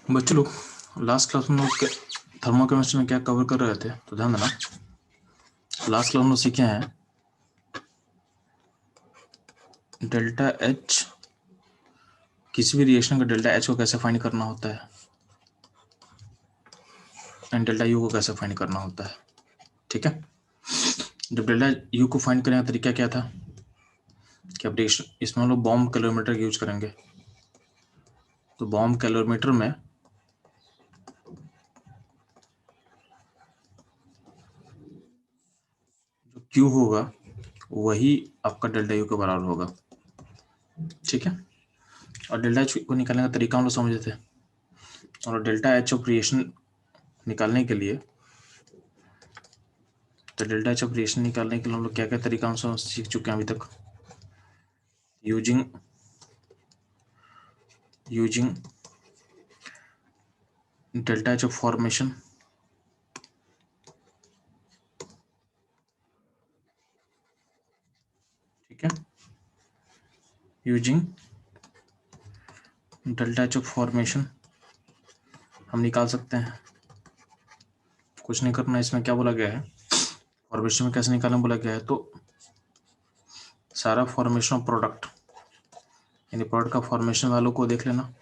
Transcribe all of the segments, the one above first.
बच्चों लोग last class में लोग थर्मोकेमिस्ट्री में क्या कवर कर रहे थे, तो ध्यान देना। लास्ट क्लास में लोग सीखे हैं डेल्टा एच, किसी भी रिएक्शन का डेल्टा एच को कैसे फाइंड करना होता है एंड डेल्टा यू को कैसे फाइंड करना होता है। ठीक है, जब डेल्टा यू को फाइंड करने का तरीका क्या था कि अब रिएक्शन इसमें हम लोग बॉम्ब कैलोरीमीटर यूज करेंगे। तो बॉम्ब कैलोरीमीटर में जो क्यू होगा वही आपका डेल्टा यू के बराबर होगा। ठीक है, और डेल्टा एच को निकालने का तरीका हम लोग समझे थे, और डेल्टा एच ऑफ रिएक्शन निकालने के लिए, तो डेल्टा एच ऑफ रिएक्शन निकालने के लिए हम लोग क्या क्या तरीका हम सीख चुके हैं अभी तक। Using delta H of formation, ठीक है, using delta H of formation हम निकाल सकते हैं। कुछ नहीं करना, इसमें क्या बोला गया है, फॉर्मेशन में कैसे निकालना बोला गया है। तो सारा फॉर्मेशन ऑफ प्रोडक्ट यानी प्रोडक्ट का फॉर्मेशन वैल्यू को देख लेना,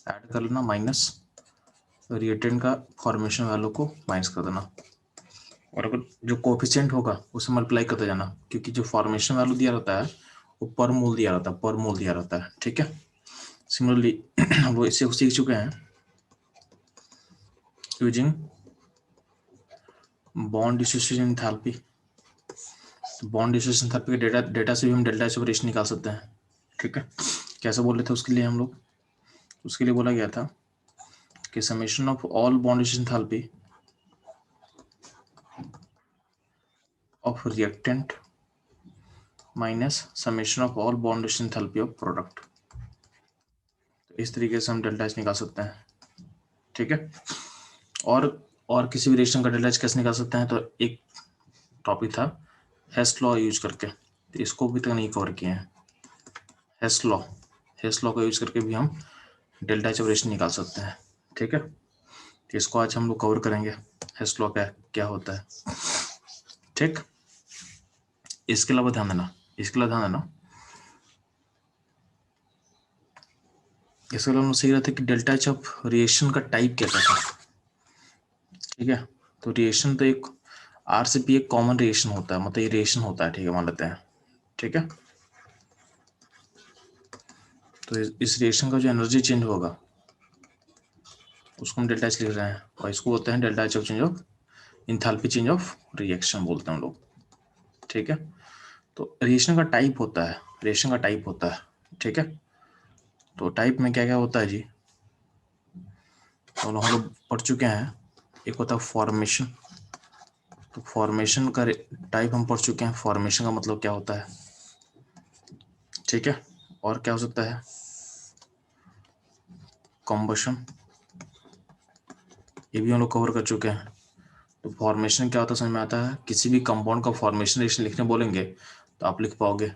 ऐड कर लेना, माइनस रिएक्टेंट का फॉर्मेशन वैल्यू को माइनस कर देना, और अगर जो कोफिशिएंट होगा उसे मल्टीप्लाई करते जाना, क्योंकि जो फॉर्मेशन वैल्यू दिया रहता है वो पर मोल दिया रहता है, पर मोल दिया रहता है। ठीक है, सिमिलरली हम लोग इससे सीख चुके हैं using bond dissociation enthalpy. Bond dissociation enthalpy के डेटा से भी हम डेल्टा एच ऑपरेशन निकाल सकते हैं। ठीक है, कैसे बोल रहे थे उसके लिए हम लोग, उसके लिए बोला गया था कि summation of all bond dissociation enthalpy of reactant minus summation of all bond dissociation enthalpy of product. तो इस तरीके से हम डेल्टा एच निकाल सकते हैं। ठीक है, और किसी भी रिएक्शन का डेल्टा एच कैसे निकाल सकते हैं, तो एक टॉपिक था हेस्ट लॉ यूज करके, तो इसको भी तक नहीं कवर किए हैं। हेस्ट लॉ का यूज करके भी हम डेल्टा एच ऑपरेशन निकाल सकते हैं। ठीक है, तो इसको आज हम लोग कवर करेंगे, हेस्ट लॉ क्या होता है। ठीक, इसके अलावा ध्यान देना, इसके अलावा ध्यान देना, इसके अलावा हम सीख रहे थे कि डेल्टा एच ऑफ रिएक्शन का टाइप क्या था। ठीक है, तो रिएक्शन तो एक आर से पी एक कॉमन रिएक्शन होता है, मतलब ये रिएक्शन होता है। ठीक है, मान लेते हैं। ठीक है, तो इस रिएक्शन का जो एनर्जी चेंज होगा उसको हम डेल्टा एच लिख रहे हैं, और इसको बोलते हैं delta H of change of enthalpy change of reaction बोलते हैं हम लोग। ठीक है, तो रिएक्शन का टाइप होता है, रिएक्शन का टाइप होता है। ठीक है, तो टाइप में क्या क्या होता है जी, तो हम लोग पढ़ चुके हैं। एक होता है फॉर्मेशन, तो फॉर्मेशन का टाइप हम पढ़ चुके हैं, फॉर्मेशन का मतलब क्या होता है। ठीक है, और क्या हो सकता है, कॉम्बशन, ये भी हम लोग कवर कर चुके हैं। तो फॉर्मेशन क्या होता है समझ में आता है, किसी भी कंपाउंड का फॉर्मेशन रिएक्शन लिखने बोलेंगे तो आप लिख पाओगे,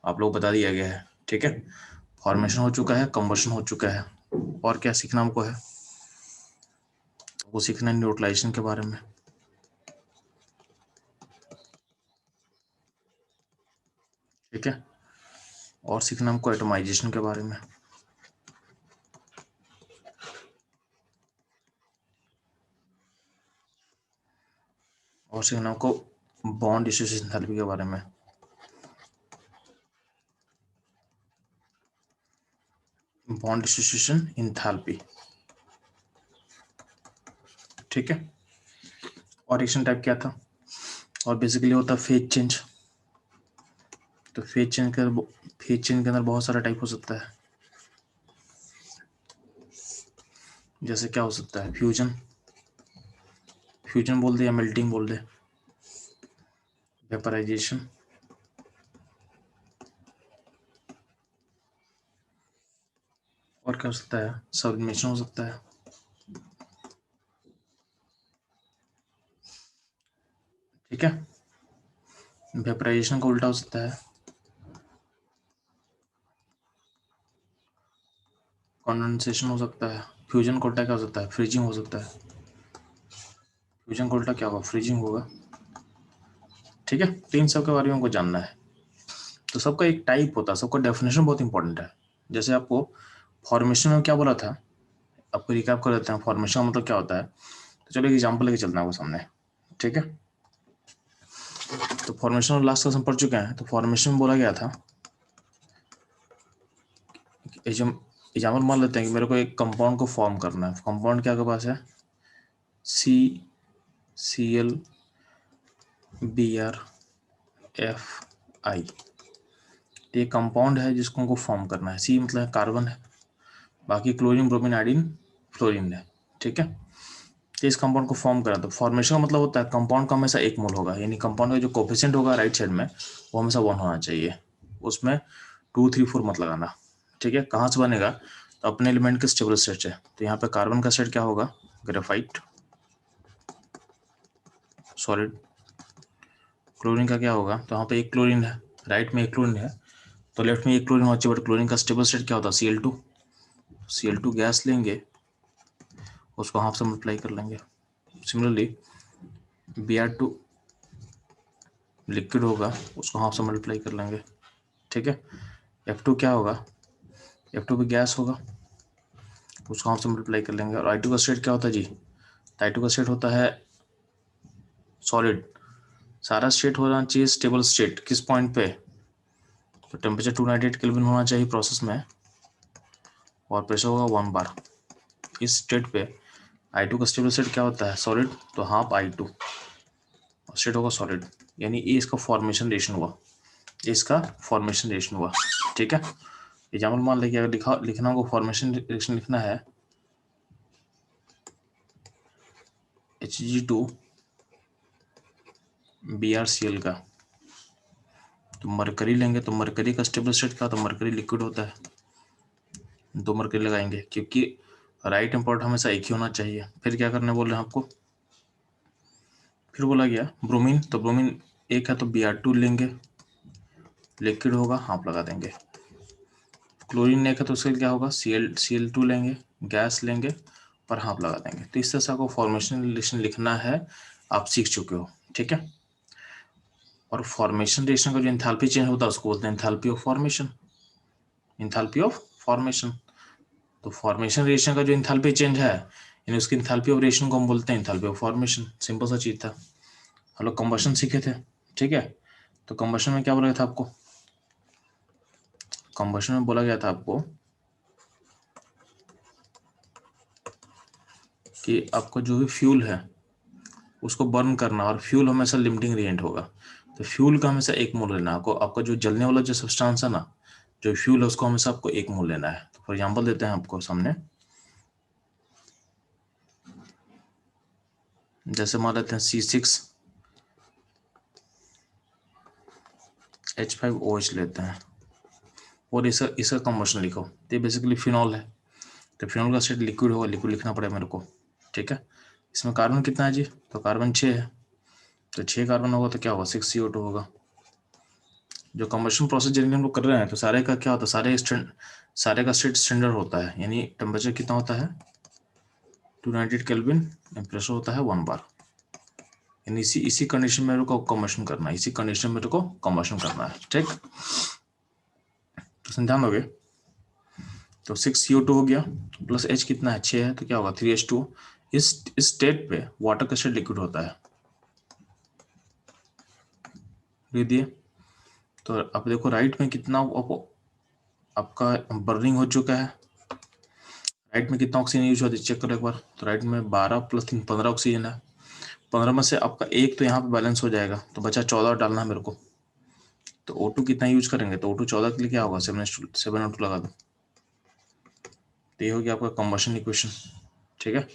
आप लोग बता दिया गया है। ठीक है, फॉर्मेशन हो चुका है, कंबशन हो चुका है, और क्या सीखना हमको है, वो सीखना है न्यूट्रलाइजेशन के बारे में। ठीक है, और सीखना हमको एटमाइजेशन के बारे में। और सीखना हमको बॉन्ड डिसोसिएशन एंथैल्पी के बारे में। Bond dissociation enthalpy. ठीक है, और रिएक्शन टाइप क्या था, और बेसिकली होता है फेज चेंज। तो फेज चेंज के अंदर बहुत सारा टाइप हो सकता है, जैसे क्या हो सकता है, फ्यूजन, फ्यूजन बोल दे या मेल्टिंग बोल दे, वेपराइजेशन, और क्या हो सकता है, सब्लिमेशन हो सकता है। ठीक है, वेपराइजेशन का उल्टा हो सकता है कंडेंसेशन हो सकता है। फ्यूजन का उल्टा क्या हो सकता है? फ्रीजिंग हो सकता है। फ्यूजन का उल्टा क्या होगा? फ्रीजिंग होगा। ठीक है, तो इन सब के बारे में हमको जानना है। तो सबका एक टाइप होता है, सबका डेफिनेशन बहुत इंपॉर्टेंट है। जैसे आपको फॉर्मेशन में क्या बोला था, आपको रिकैप कर देते हैं। फॉर्मेशन मतलब क्या होता है, तो चलो एक एग्जाम्पल लेके चलते हैं आपको सामने। ठीक है, तो फॉर्मेशन लास्ट क्लास में पढ़ चुके हैं। तो फॉर्मेशन में बोला गया था, एग्जाम्पल मान लेते हैं कि मेरे को एक कंपाउंड को फॉर्म करना है। कंपाउंड क्या आपके पास है? CCl BrFI। ये कंपाउंड है जिसको हमको फॉर्म करना है। C मतलब कार्बन है, बाकी क्लोरीन ब्रोमीन आयोडीन फ्लोरीन है। ठीक है, तो इस कंपाउंड को फॉर्म करा। तो फॉर्मेशन का मतलब होता है कंपाउंड का हमेशा एक मोल होगा, यानी कंपाउंड का जो कोफिशिएंट होगा राइट साइड में वो हमेशा 1 होना चाहिए। उसमें 2 3 4 मत लगाना। ठीक है, कहाँ से बनेगा? तो अपने एलिमेंट के स्टेबल सेट है। तो यहाँ पे कार्बन का सेट क्या होगा? Graphite solid. क्लोरीन का क्या होगा? तो यहाँ पे एक क्लोरीन है, राइट में एक क्लोरीन है, तो लेफ्ट में एक क्लोरीन होना चाहिए। बट क्लोरीन का स्टेबल सेट क्या होता है? Cl2। Cl2 गैस लेंगे, उसको हाफ से मल्टीप्लाई कर लेंगे। सिमिलरली Br2 लिक्विड होगा, उसको हाफ से मल्टीप्लाई कर लेंगे। ठीक है, F2 क्या होगा? F2 भी गैस होगा, उसको हाफ से मल्टीप्लाई कर लेंगे। और I2 का स्टेट क्या होता है जी? तो I2 का स्टेट होता है सॉलिड। सारा स्टेट होना चाहिए स्टेबल स्टेट। किस पॉइंट पे? तो टेम्परेचर 298 केल्विन होना चाहिए प्रोसेस में, और प्रेशर होगा 1 बार। इस स्टेट पे I2 का स्टेबल स्टेट क्या होता है? सॉलिड, तो हाफ I2 स्टेट होगा सॉलिड। यानी ये इसका फॉर्मेशन रिएक्शन हुआ, इसका फॉर्मेशन रिएक्शन हुआ। ठीक है, एग्जाम्पल मान लेंगे, अगर लिखना होगा फॉर्मेशन रिएक्शन लिखना है Hg2 BrCl का, तो मरकरी लेंगे। तो मरकरी का स्टेबल स्टेट क्या? तो मरकरी लिक्विड होता है, 2 मरकरी लगाएंगे, क्योंकि राइट इम्पोर्ट हमेशा एक ही होना चाहिए। फिर क्या करने बोल रहे हैं आपको? फिर बोला गया ब्रोमीन, तो ब्रोमीन एक है तो Br2 लेंगे, लिक्विड होगा, हाफ लगा देंगे। क्लोरीन एक है तो उसके क्या होगा? Cl2 लेंगे, गैस लेंगे और हाफ लगा देंगे। तो इस तरह से आपको फॉर्मेशन रिलेशन लिखना है, आप सीख चुके हो। ठीक है, और फॉर्मेशन रिएक्शन का जो एंथैल्पी चेंज होता है उसको बोलते हैं enthalpy of formation. Enthalpy of formation, तो फॉर्मेशन रिएक्शन का जो एंथैल्पी चेंज है, यानी उसकी एंथैल्पी ऑफ रिएक्शन को हम बोलते हैं एंथैल्पी ऑफ फॉर्मेशन। सिंपल सा चीज था। हम लोग कंबशन सीखे थे। ठीक है, तो कंबशन में क्या बोला गया था आपको? कंबशन में बोला गया था आपको कि आपको जो भी फ्यूल है उसको बर्न करना, और फ्यूल हमेशा लिमिटिंग रिएजेंट होगा। तो फ्यूल का हमेशा एक मोल लेना आपको। आपका जो जलने वाला जो सब्सटेंस है ना, जो फ्यूल है, उसको हमेशा आपको एक मोल लेना है। तो फॉर एग्जांपल देते हैं आपको सामने, जैसे मान लेते हैं C6H5OH लेते हैं, और इसका कंबशन लिखो। तो ये बेसिकली फिनॉल है। तो फिनॉल का स्टेट लिक्विड होगा, लिक्विड लिखना पड़ेगा मेरे को। ठीक है, इसमें कार्बन कितना है जी? तो कार्बन 6 है, तो 6 कार्बन होगा तो क्या होगा? 6CO2 होगा। जो कंबशन प्रोसेस जिनके हम लोग कर रहे हैं, तो सारे का क्या होता है? सारे का स्टेट स्टैंडर्ड होता है, यानी टेम्परेचर कितना होता है? 298 केल्विन, प्रेशर होता है 1 बार। यानी इसी कंडीशन में मेरे को कंबशन करना है, इसी कंडीशन में मेरे को कंबशन करना है। ठीक, तो ध्यान दोगे। तो 6CO2 हो गया, प्लस H कितना है? 6 है, तो क्या होगा? 3H2। इस स्टेट पे वाटर का स्टेट लिक्विड होता है। लिख दिए। तो अब देखो राइट में कितना आपका बर्निंग हो चुका है। राइट में कितना ऑक्सीजन यूज हुआ है चेक करो एक बार। तो राइट में 12 + 3 15 ऑक्सीजन है। 15 में से आपका एक तो यहाँ पे बैलेंस हो जाएगा, तो बचा 14 डालना है मेरे को। तो O2 कितना यूज करेंगे? तो O2 14 के लिए क्या होगा? 7 O2 लगा दो। तो ये हो गया आपका कंबशन इक्वेशन। ठीक है,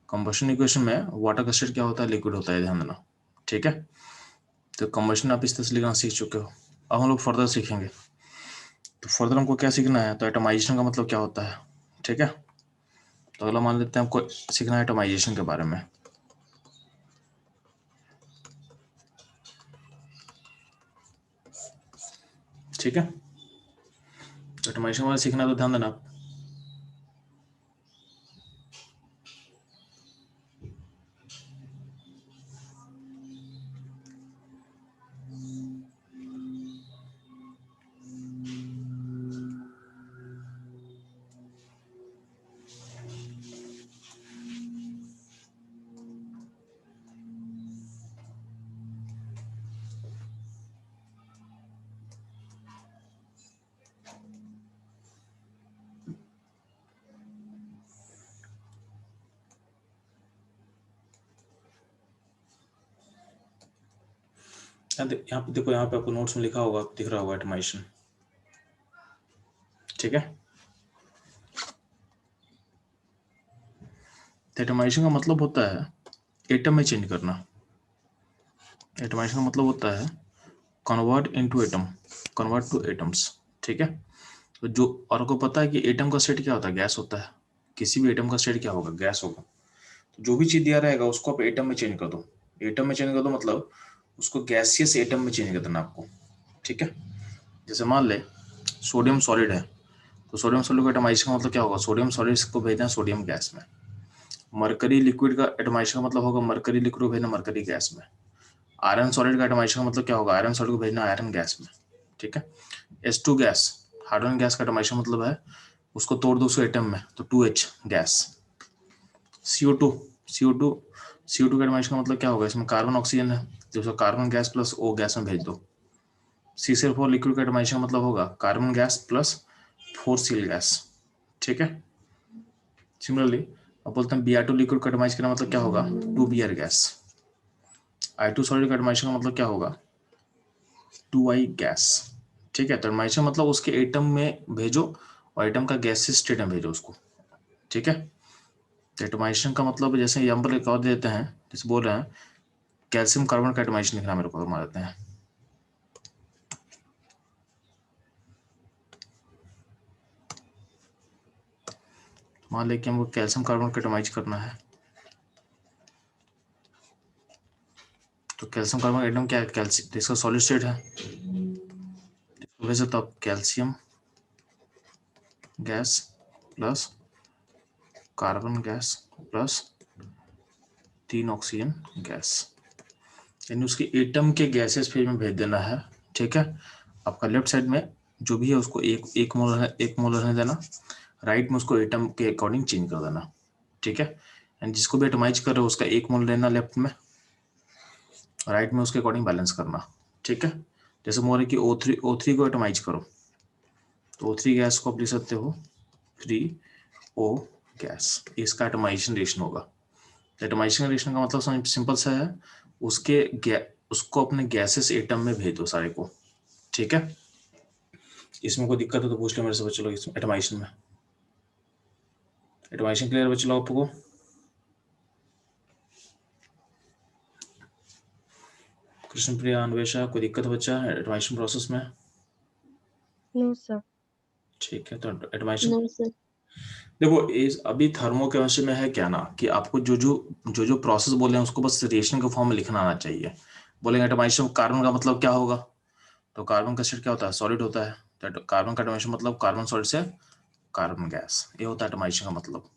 कंबशन इक्वेशन में वाटर का स्टेट क्या होता है? लिक्विड होता है, ध्यान देना। ठीक है, तो कंबशन आप इस तरह से लिखना सीख चुके हो। अब हम लोग फर्दर सीखेंगे। तो फर्दर हमको क्या सीखना है? तो एटमाइजेशन का मतलब क्या होता है। ठीक है, तो अगला मान लेते हैं हमको सीखना है एटमाइजेशन के बारे में। ठीक है, तो एटमाइजेशन वाला सीखना है, तो ध्यान देना आप। यहाँ पे देखो, यहाँ पे आपको नोट्स में लिखा होगा, दिख रहा होगा एटमाइशन, ठीक है। एटमाइशन का मतलब होता है एटम में चेंज करना। एटमाइशन का मतलब होता है convert into atom, convert two atoms, ठीक है। तो जो, और आपको पता है कि एटम का स्टेट क्या होता है, गैस होता है। किसी भी एटम का स्टेट क्या होगा, गैस होगा। तो जो भी चीज दिया रहेगा उसको आप एटम में चेंज कर दो। एटम में चेंज कर दो मतलब उसको गैसियस एटम में चेंज कर देना आपको, ठीक है। जैसे मान ले सोडियम सॉलिड है, तो सोडियम सॉलिड का एटमाइजेशन का मतलब क्या होगा, सोडियम सॉलिड को भेजना है सोडियम गैस में। मरकरी लिक्विड का एटमाइजेशन का मतलब होगा मरकरी लिक्विड को भेजना मरकरी गैस में। आयरन सॉलिड का एटमाइजेशन का मतलब क्या होगा, आयरन सॉलिड को भेजना आयरन गैस में, ठीक है। H2 गैस, हाइड्रोजन गैस का एटमाइजेशन मतलब है उसको तोड़ दो उसको एटम में, तो 2H gas. CO2, CO2, CO2 का एटमाइजेशन का मतलब क्या होगा, इसमें कार्बन ऑक्सीजन है, तो उसको carbon gas plus O gas में भेज दो। CCl4 लिक्विड का एटमाइजेशन का मतलब होगा carbon gas plus 4Cl gas, ठीक है। सिमिलरली अब बोलते हैं Br2 लिक्विड का एटमाइज करना मतलब क्या होगा, 2Br गैस। I2 सॉलिड का एटमाइजेशन का मतलब क्या होगा, 2I गैस, ठीक है। तो एटमाइजेशन मतलब उसके एटम में भेजो और एटम का गैसियस स्टेट में भेजो उसको, ठीक है। तो एटमाइजेशन का मतलब जैसे एग्जाम्पल एक और देते हैं, जैसे बोल रहे हैं कैल्शियम कार्बन का एटमाइजेशन लिखना मेरे को, मान लेते हैं। मान लें कि हमको कैल्शियम कार्बन का एटमाइज करना है, तो कैल्शियम कार्बन एटम क्या है, कैल्शियम, इसका सॉलिड स्टेट है, वैसे तो अब calcium gas plus carbon gas plus 3 oxygen gas, यानी उसके एटम के गैसेस फेज में भेज देना है, ठीक है। आपका लेफ्ट साइड में जो भी है उसको एक मोल है, एक मोल रहने देना, राइट में उसको एटम के अकॉर्डिंग चेंज कर देना, ठीक है। एंड जिसको भी एटमाइज कर रहे हो उसका एक मोल लेना लेफ्ट में, राइट में उसके अकॉर्डिंग बैलेंस करना, ठीक है। जैसे मोल है कि O3 को एटमाइज करो, तो O3 गैस को आप लिख सकते हो 3O गैस, इसका एटमाइजेशन रेशन होगा। एटमाइजेशन रेशन का मतलब सिंपल सा है, उसको अपने गैसेस एटम में भेज दो सारे को, ठीक है। इसमें कोई दिक्कत हो तो पूछ लो मेरे से बच्चे लोग, इसमें एटमाइजेशन में। एटमाइजेशन क्लियर बच्चे लोग आपको? कृष्ण प्रिया, अन्वेषा, कोई दिक्कत है बच्चा एटमाइजेशन प्रोसेस में? No sir. ठीक है, तो एटमाइजेशन नो सर। देखो इस अभी थर्मोकेमिस्ट्री में है क्या ना, कि आपको जो प्रोसेस बोले हैं उसको बस रिएक्शन के फॉर्म में लिखना आना चाहिए। बोलेंगे एटमाइजेशन कार्बन का मतलब क्या होगा, तो कार्बन का स्टेट क्या होता है, सॉलिड होता है, तो कार्बन का एटमाइजेशन मतलब कार्बन सॉलिड से कार्बन गैस, ये होता है एटमाइजेशन का मतलब।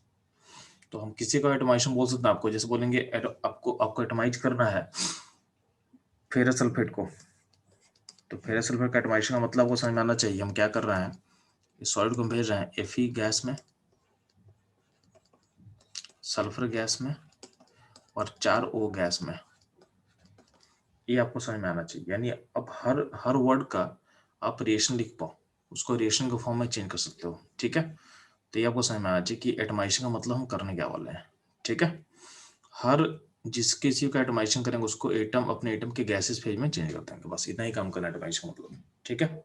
तो हम किसी का एटमाइजेशन बोल सकते हैं आपको, जैसे बोलेंगे आपको एटमाइज करना है फेरस सल्फेट को, तो फेरस सल्फेट का एटमाइजेशन का मतलब आपको समझ में आना चाहिए। हम क्या कर रहे हैं, इस सॉलिड को भेज रहे हैं Fe गैस में, सल्फर गैस में और 4O गैस में, ये आपको समझ में आना चाहिए। यानी अब हर वर्ड का आप रिएक्शन लिख पाओ, उसको रिएक्शन के फॉर्म में चेंज कर सकते हो, ठीक है। तो ये आपको समझ में आना चाहिए कि एटमाइजेशन का मतलब हम करने क्या वाले हैं, ठीक है। हर जिस किसी का एटमाइजेशन करेंगे उसको एटम अपने एटम के गैसेस फेज में चेंज कर देंगे, बस इतना ही काम करना है एटमाइजेशन का मतलब, ठीक है।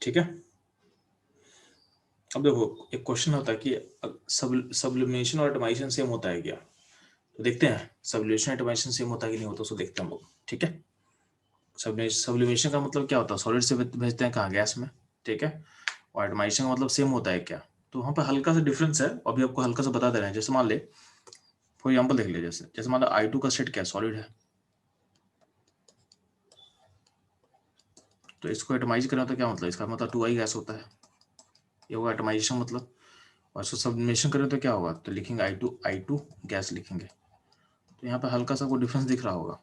ठीक है। अब देखो एक क्वेश्चन होता है कि सब्लिमेशन और एटमाइजेशन सेम होता है क्या, तो देखते हैं सब्लिमेशन एटमाइजेशन सेम होता है कि नहीं होता, उसको देखते हैं हम लोग, ठीक है। सब्लिमेशन का मतलब क्या होता है, सॉलिड से भेजते हैं कहाँ, गैस में, ठीक है। और एटमाइजेशन का मतलब सेम होता है क्या, तो वहाँ पे हल्का सा डिफरेंस है, अभी आपको हल्का सा बता दे रहे हैं। जैसे मान ले फॉर एग्जाम्पल देख ले, जैसे मान लो I2 का स्टेट क्या है, सॉलिड है, तो इसको एटमाइज करना तो क्या मतलब, इसका मतलब 2I गैस होता है, ये होगा एटमाइजेशन मतलब। और इसको सब्लिमेशन करें तो क्या होगा, तो लिखेंगे I2 गैस लिखेंगे। तो यहाँ पे हल्का सा कोई डिफरेंस दिख रहा होगा।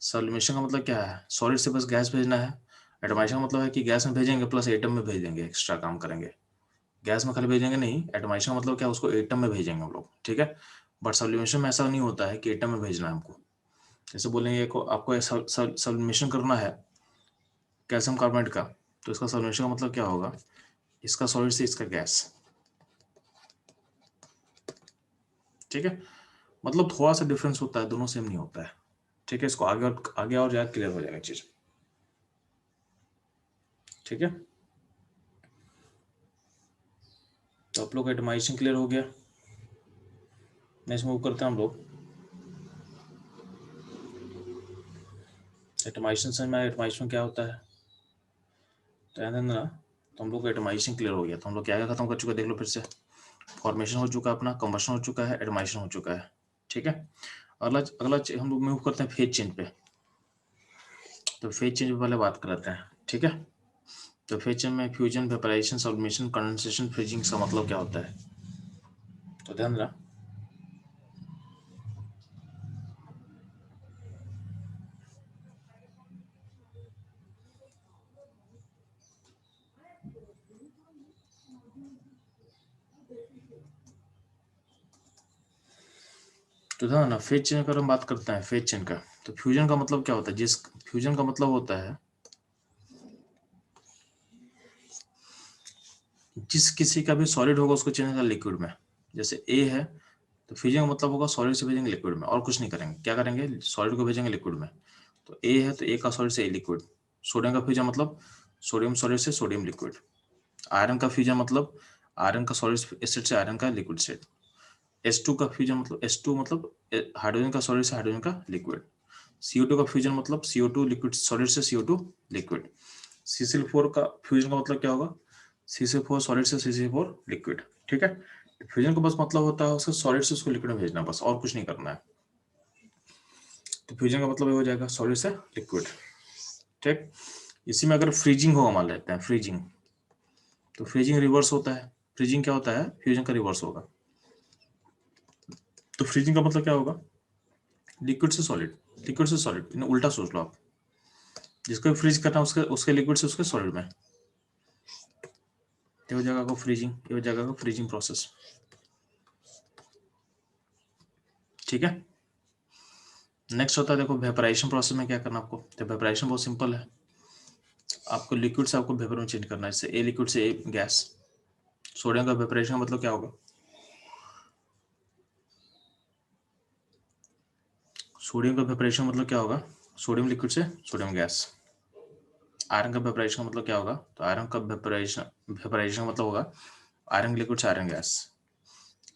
सब्लिमेशन का मतलब क्या है, सॉलिड से बस गैस भेजना है, एटमाइजेशन का मतलब है कि गैस में भेजेंगे प्लस एटम में भेजेंगे, एक्स्ट्रा काम करेंगे। गैस में खाली भेजेंगे नहीं, एटमाइजेशन का मतलब क्या है, उसको एटम में भेजेंगे हम लोग, ठीक है। बट सब्लिमेशन में ऐसा नहीं होता है कि एटम में भेजना है हमको। जैसे बोलेंगे आपको सब्लिमेशन करना है कैल्शियम कार्बोनेट का, तो इसका सब्लिमेशन का मतलब क्या होगा, इसका सॉलिड से इसका गैस। ठीक है, मतलब थोड़ा सा डिफरेंस होता है, दोनों सेम नहीं होता है। ठीक है, इसको आगे और ज्यादा क्लियर हो जाएगा चीज। ठीक है, तो आप लोग का एटमाइजेशन क्लियर हो गया। नेक्स्ट मूव करते हैं हम लोग। एटमाइजेशन समझ में आया, एटमाइजेशन क्या होता है, तो ध्यान देना। तो हम लोग का एटमाइजेशन क्लियर हो गया, तो हम लोग क्या क्या खत्म कर चुके हैं, देख लो फिर से। फॉर्मेशन हो चुका है अपना, कंबशन हो चुका है, एटमाइजेशन हो चुका है। ठीक है, अगला अगला हम लोग मूव करते हैं फेज चेंज पे। तो फेज चेंज पे पहले बात कर लेते हैं। ठीक है, तो फेज चेंज में fusion, vaporisation, sublimation, condensation, freezing का मतलब क्या होता है, तो ध्यान देना। तो ध्यान ना, फेज चेंज अगर हम बात करते हैं फेज चेंज का, तो फ्यूजन का मतलब क्या होता है, जिस फ्यूजन का मतलब होता है जिस किसी का भी सॉलिड होगा उसको चेंज करना लिक्विड में। जैसे ए है, तो फ्यूजन का मतलब होगा सॉलिड से भेजेंगे लिक्विड में, और कुछ नहीं करेंगे। क्या करेंगे, सॉलिड को भेजेंगे लिक्विड में। तो ए है तो ए का सॉलिड से ए लिक्विड। सोडियम का फ्यूजन मतलब सोडियम सॉलिड से सोडियम लिक्विड। आयरन का फ्यूजन मतलब आयरन का सॉलिड एसिड से आयरन का लिक्विड सेट। H2 का फ्यूजन मतलब H2 मतलब हाइड्रोजन का सॉलिड से हाइड्रोजन का लिक्विड। CO2 का फ्यूजन मतलब CO2 लिक्विड सॉलिड से CO2 लिक्विड। CCl4 का फ्यूजन का मतलब क्या होगा, CCl4 सॉलिड से CCl4 लिक्विड। ठीक है, फ्यूजन का बस मतलब होता है उसको सॉलिड से उसको लिक्विड में भेजना, बस और कुछ नहीं करना है। तो फ्यूजन का मतलब ये हो जाएगा सॉलिड से लिक्विड। ठीक, इसी में अगर फ्रीजिंग होगा, मान लेते हैं फ्रीजिंग, तो फ्रीजिंग रिवर्स होता है। फ्रीजिंग क्या होता है, फ्यूजन का रिवर्स होगा। तो फ्रीजिंग का मतलब क्या होगा, लिक्विड से सॉलिड, लिक्विड से सॉलिड, उल्टा सोच लो आप। जिसको भी फ्रीज करना उसके उसके लिक्विड से उसके सॉलिड में, ये हो जाएगा आपको फ्रीजिंग, ये हो जाएगा आपको फ्रीजिंग प्रोसेस। ठीक है, नेक्स्ट होता है देखो वेपराइजेशन प्रोसेस में क्या करना आपको। तो वेपराइजेशन बहुत सिंपल है, आपको लिक्विड से आपको वेपर में चेंज करना है। जैसे ए लिक्विड से ए गैस। सोडियम का वेपराइजेशन का मतलब क्या होगा, सोडियम का वेपराइजेशन मतलब क्या होगा, सोडियम लिक्विड से सोडियम गैस। आयरन का वेपराइजेशन का मतलब क्या होगा, तो आयरन का वेपराइजेशन का मतलब होगा आयरन लिक्विड से आयरन गैस।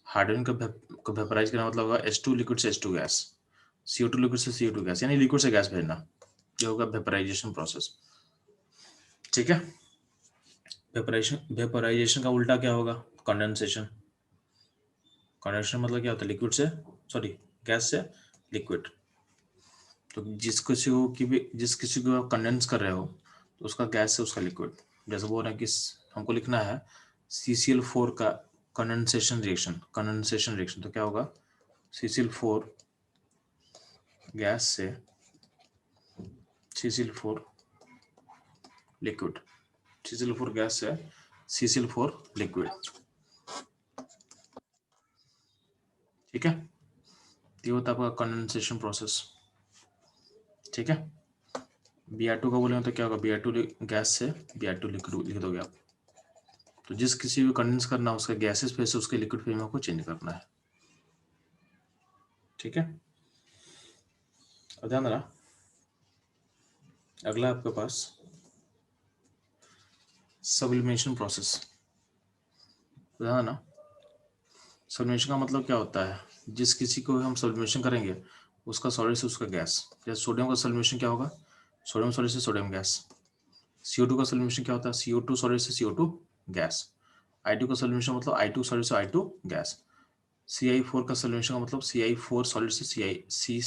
हाइड्रोजन का वेपराइज करना मतलब होगा H2 लिक्विड से H2 गैस। CO2 लिक्विड से CO2 गैस, यानी लिक्विड से गैस भेजना, ये होगा वेपराइजेशन प्रोसेस। ठीक है, वेपराइजेशन का उल्टा क्या होगा, कंडेंसेशन। कंडेंसेशन मतलब क्या होता है, लिक्विड से सॉरी गैस से लिक्विड। तो जिस किसी को कंडेंस कर रहे हो तो उसका गैस से उसका लिक्विड। जैसे बोल रहे हैं कि हमको लिखना है CCl4 का कंडेंसेशन रिएक्शन, तो क्या होगा, CCl4 गैस से CCl4 लिक्विड, CCl4 गैस से CCl4 लिक्विड। ठीक है, ये होता है आपका कंडेंसेशन प्रोसेस। ठीक है, Br2 का बोलेंगे तो क्या होगा, Br2 गैस से Br2 लिक्विड लिख दोगे आप। तो जिस किसी भी कंडेंस करना है उसका गैसेस फेज से उसके लिक्विड फेज में आपको चेंज करना है। ठीक है, और ध्यान रहा अगला आपके पास सब्लिमेशन प्रोसेस। ध्यान ना, सब्लिमेशन का मतलब क्या होता है, जिस किसी को हम सब्लिमेशन करेंगे उसका सॉलिड से उसका गैस। जैसे सोडियम का सब्लिमेशन क्या होगा, सोडियम सॉलिड से सोडियम गैस। CO2 का सॉल्यूशन क्या होता है, CO2 सॉलिड से CO2 गैस। I2 का सॉल्यूशन मतलब I2 सॉलिड से I2 गैस। CI4 का सॉल्यूशन का मतलब CI4 सॉलिड से CI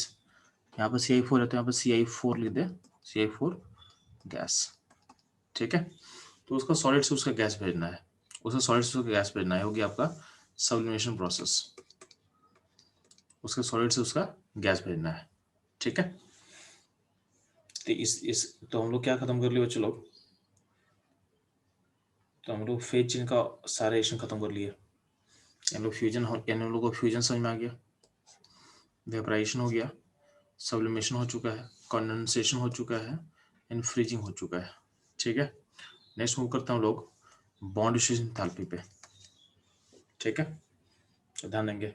यहाँ पर CI4 है तो यहाँ पर CI4 लिख दे, CI4 गैस। ठीक है, तो उसका सॉलिड से उसका गैस भेजना है, उसका सॉलिड से उसका गैस भेजना है, होगी आपका सब्लिमेशन प्रोसेस। उसके सॉलिड से उसका गैस भेजना है। ठीक है, तो इस तो हम लोग क्या खत्म कर लिए बच्चे लोग, तो हम लोग फेज चेन का सारे रिएक्शन खत्म कर लिए। हम लोग फ्यूजन यानी हम लोग को फ्यूजन समझ में आ गया, वेपराइजेशन हो गया, सब्लिमेशन हो चुका है, कंडेंसेशन हो चुका है, एंड फ्रीजिंग हो चुका है। ठीक है, नेक्स्ट मूव करते हैं हम लोग बॉन्ड डिस्ट्रीब्यूशन एंथैल्पी पे। ठीक है, तो ध्यान देंगे।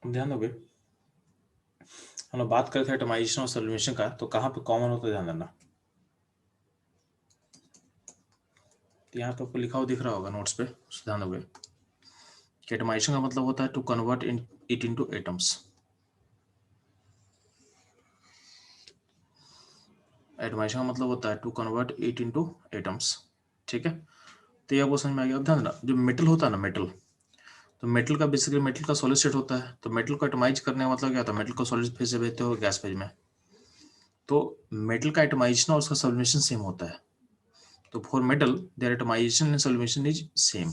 ध्यान दोगे, हम लोग बात करते हैं एटमाइजेशन और सब्लिमेशन का, तो कहाँ पे कॉमन होता है ध्यान देना। तो यहाँ पे आपको लिखा हुआ दिख रहा होगा नोट्स पे, ध्यान दोगे कि एटमाइजेशन का मतलब होता है to convert it into atoms. Atomization का मतलब होता है to convert it into atoms. ठीक है, तो ये आपको समझ में आ गया। अब ध्यान देना, जो मेटल होता है ना, मेटल, तो मेटल का बेसिकली मेटल का सॉलिड स्टेट होता है। तो मेटल को एटमाइज करने का मतलब क्या होता है, मेटल को सॉलिड फेज से भेजते हो गैस फेज में। तो मेटल का एटमाइजेशन और उसका सॉल्यूशन सेम होता है। तो for metal there atomization and solution is same,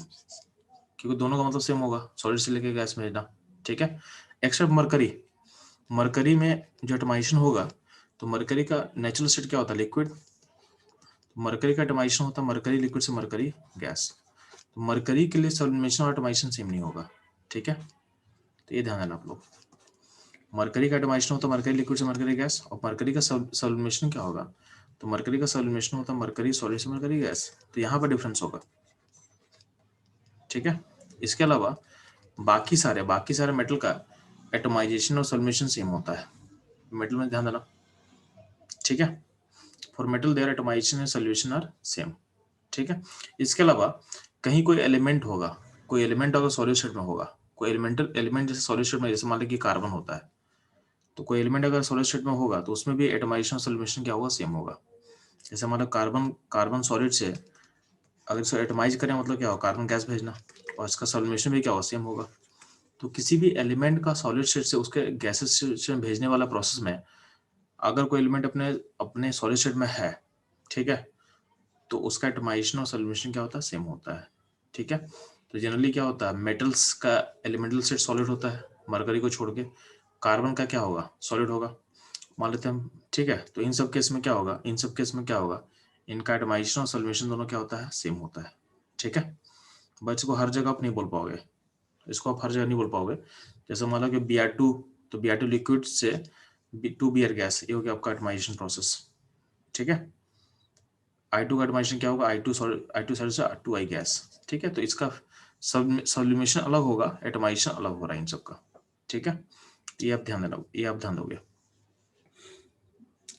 क्योंकि दोनों का मतलब सेम होगा, सॉलिड से लेके गैस में भेजना। ठीक है, एक्सेप्ट मरकरी। मरकरी में जो एटमाइजेशन होगा, तो मरकरी का नेचुरल स्टेट क्या होता है, लिक्विड। मरकरी का एटमाइजेशन होता है मरकरी लिक्विड से मरकरी गैस। तो मरकरी के लिए सॉल्यूशन और एटमाइजेशन सेम नहीं होगा। ठीक है, तो ये ध्यान देना आप लोग। मरकरी का एटमाइजेशन होता है मरकरी लिक्विड से मरकरी गैस, और मरकरी का सॉल्यूशन क्या होगा, तो मरकरी का सॉल्यूशन होता है मरकरी सॉलिड से मरकरी गैस। तो यहाँ पर डिफरेंस होगा। ठीक है, इसके अलावा बाकी सारे मेटल का एटमाइजेशन और सॉल्यूशन सेम होता है। मेटल में ध्यान देना। ठीक है, for metal there atomization and solution are same. ठीक है, इसके अलावा कहीं कोई एलिमेंट होगा, कोई एलिमेंट अगर सॉलिड स्टेट में होगा, कोई एलिमेंटल एलिमेंट जैसे सॉलिड स्टेट में, जैसे मान लीजिए कि कार्बन होता है, तो कोई एलिमेंट अगर सॉलिड स्टेट में होगा तो उसमें भी एटमाइजेशन सॉल्यूशन क्या होगा, सेम होगा। जैसे मान लो कार्बन, कार्बन सॉलिड से अगर इसको एटमाइज करें मतलब क्या होगा, कार्बन गैस भेजना, और इसका सॉल्यूशन भी क्या होगा, सेम होगा। तो किसी भी एलिमेंट का सॉलिड स्टेट से उसके गैसेस से भेजने वाला प्रोसेस में अगर कोई एलिमेंट अपने अपने सॉलिड स्टेट में है, ठीक है, तो उसका एटमाइजेशन और सॉल्यूशन क्या होता है, सेम होता है। ठीक है, तो जनरली क्या होता है, मेटल्स का एलिमेंटल स्टेट सॉलिड होता है, मरकरी को छोड़ के। कार्बन का क्या होगा, सॉलिड होगा, मान लेते हैं हम। ठीक है, तो इन सब केस में क्या होगा, इन सब केस में क्या होगा, इनका एटमाइजेशन और सॉल्यूशन दोनों क्या होता है, सेम होता है। ठीक है, बट इसको हर जगह आप नहीं बोल पाओगे, इसको आप हर जगह नहीं बोल पाओगे। जैसे मान लो कि Br2, तो Br2 लिक्विड से 2Br गैस, ये हो गया आपका एटमाइजेशन प्रोसेस। ठीक है, I2 का एटमाइजेशन क्या होगा, I2 सॉलिड से 2I गैस। ठीक है, तो इसका सॉल्यूशन अलग होगा, एटमाइजेशन अलग हो रहा है इन सबका। ठीक है, ये आप ध्यान देना, ये आप ध्यान दोगे।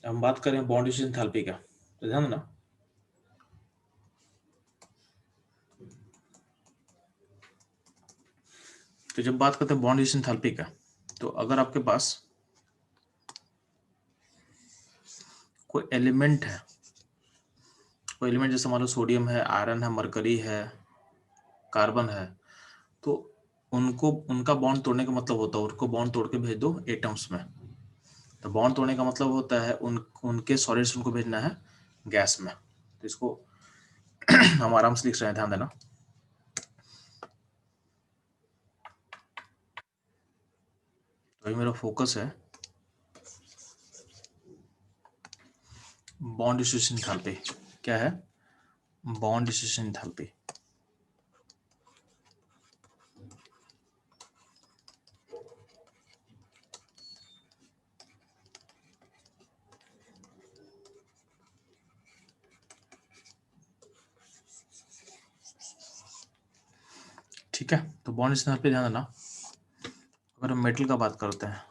हम बात करें बॉन्ड डिस्ट्रीब्यूशन एंथैल्पी का, तो ध्यान देना। तो जब बात करते हैं बॉन्ड डिस्ट्रीब्यूशन एंथैल्पी का, तो अगर आपके पास कोई एलिमेंट है, कोई एलिमेंट जैसे मान लो सोडियम है, आयरन है, मरकरी है, कार्बन है, तो उनको, उनका बॉन्ड तोड़ने का मतलब होता है उनको बॉन्ड तोड़ के भेज दो एटम्स में। तो बॉन्ड तोड़ने का मतलब होता है उनके सॉलिड्स उनको भेजना है गैस में। तो इसको हम आराम से लिख रहे हैं, ध्यान देना। तो ये मेरा फोकस है बॉन्ड डिस्ट्रीब्यूशन एंथैल्पी। क्या है, बॉन्ड डिस्ट्रीब्यूशन एंथैल्पी। ठीक है, तो बॉन्ड डिस्ट्रीब्यूशन एंथैल्पी ध्यान देना। अगर हम मेटल का बात करते हैं,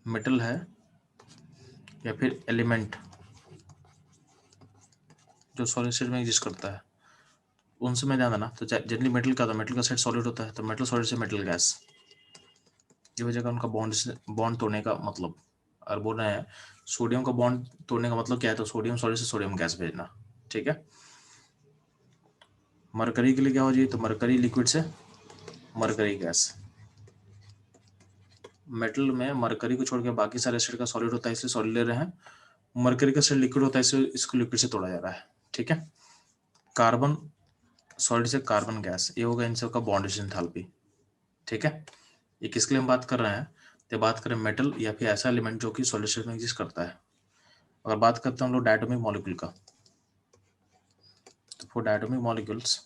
मेटल है या फिर एलिमेंट जो सॉलिड स्टेट में एग्जिस्ट करता है, उनसे में ध्यान देना। तो जनरली मेटल का, मेटल का सेट सॉलिड होता है, तो मेटल सॉलिड से मेटल गैस, ये वजह का उनका बॉन्ड तोड़ने का मतलब। और बोल रहे हैं सोडियम का बॉन्ड तोड़ने का मतलब क्या है, तो सोडियम सॉलिड से सोडियम गैस भेजना। ठीक है। मरकरी के लिए क्या हो जाए, तो मरकरी लिक्विड से मरकरी गैस। मेटल में मरकरी को छोड़ के बाकी सारे एसिड का सॉलिड होता है, इसलिए सॉलिड ले रहे हैं। मरकरी का एसिड लिक्विड होता है, इसलिए इसको लिक्विड से तोड़ा जा रहा है। ठीक है। कार्बन सॉलिड से कार्बन गैस, ये होगा इन सब का बॉन्ड एंथैल्पी। ठीक है। ये किसके लिए हम बात कर रहे हैं, तो बात करें मेटल या फिर ऐसा एलिमेंट जो कि सॉलिड स्टेट में एग्जिस्ट करता है। अगर बात करते हैं हम लोग डायटोमिक मॉलिक्यूल का, तो फॉर डायटोमिक मॉलिक्यूल्स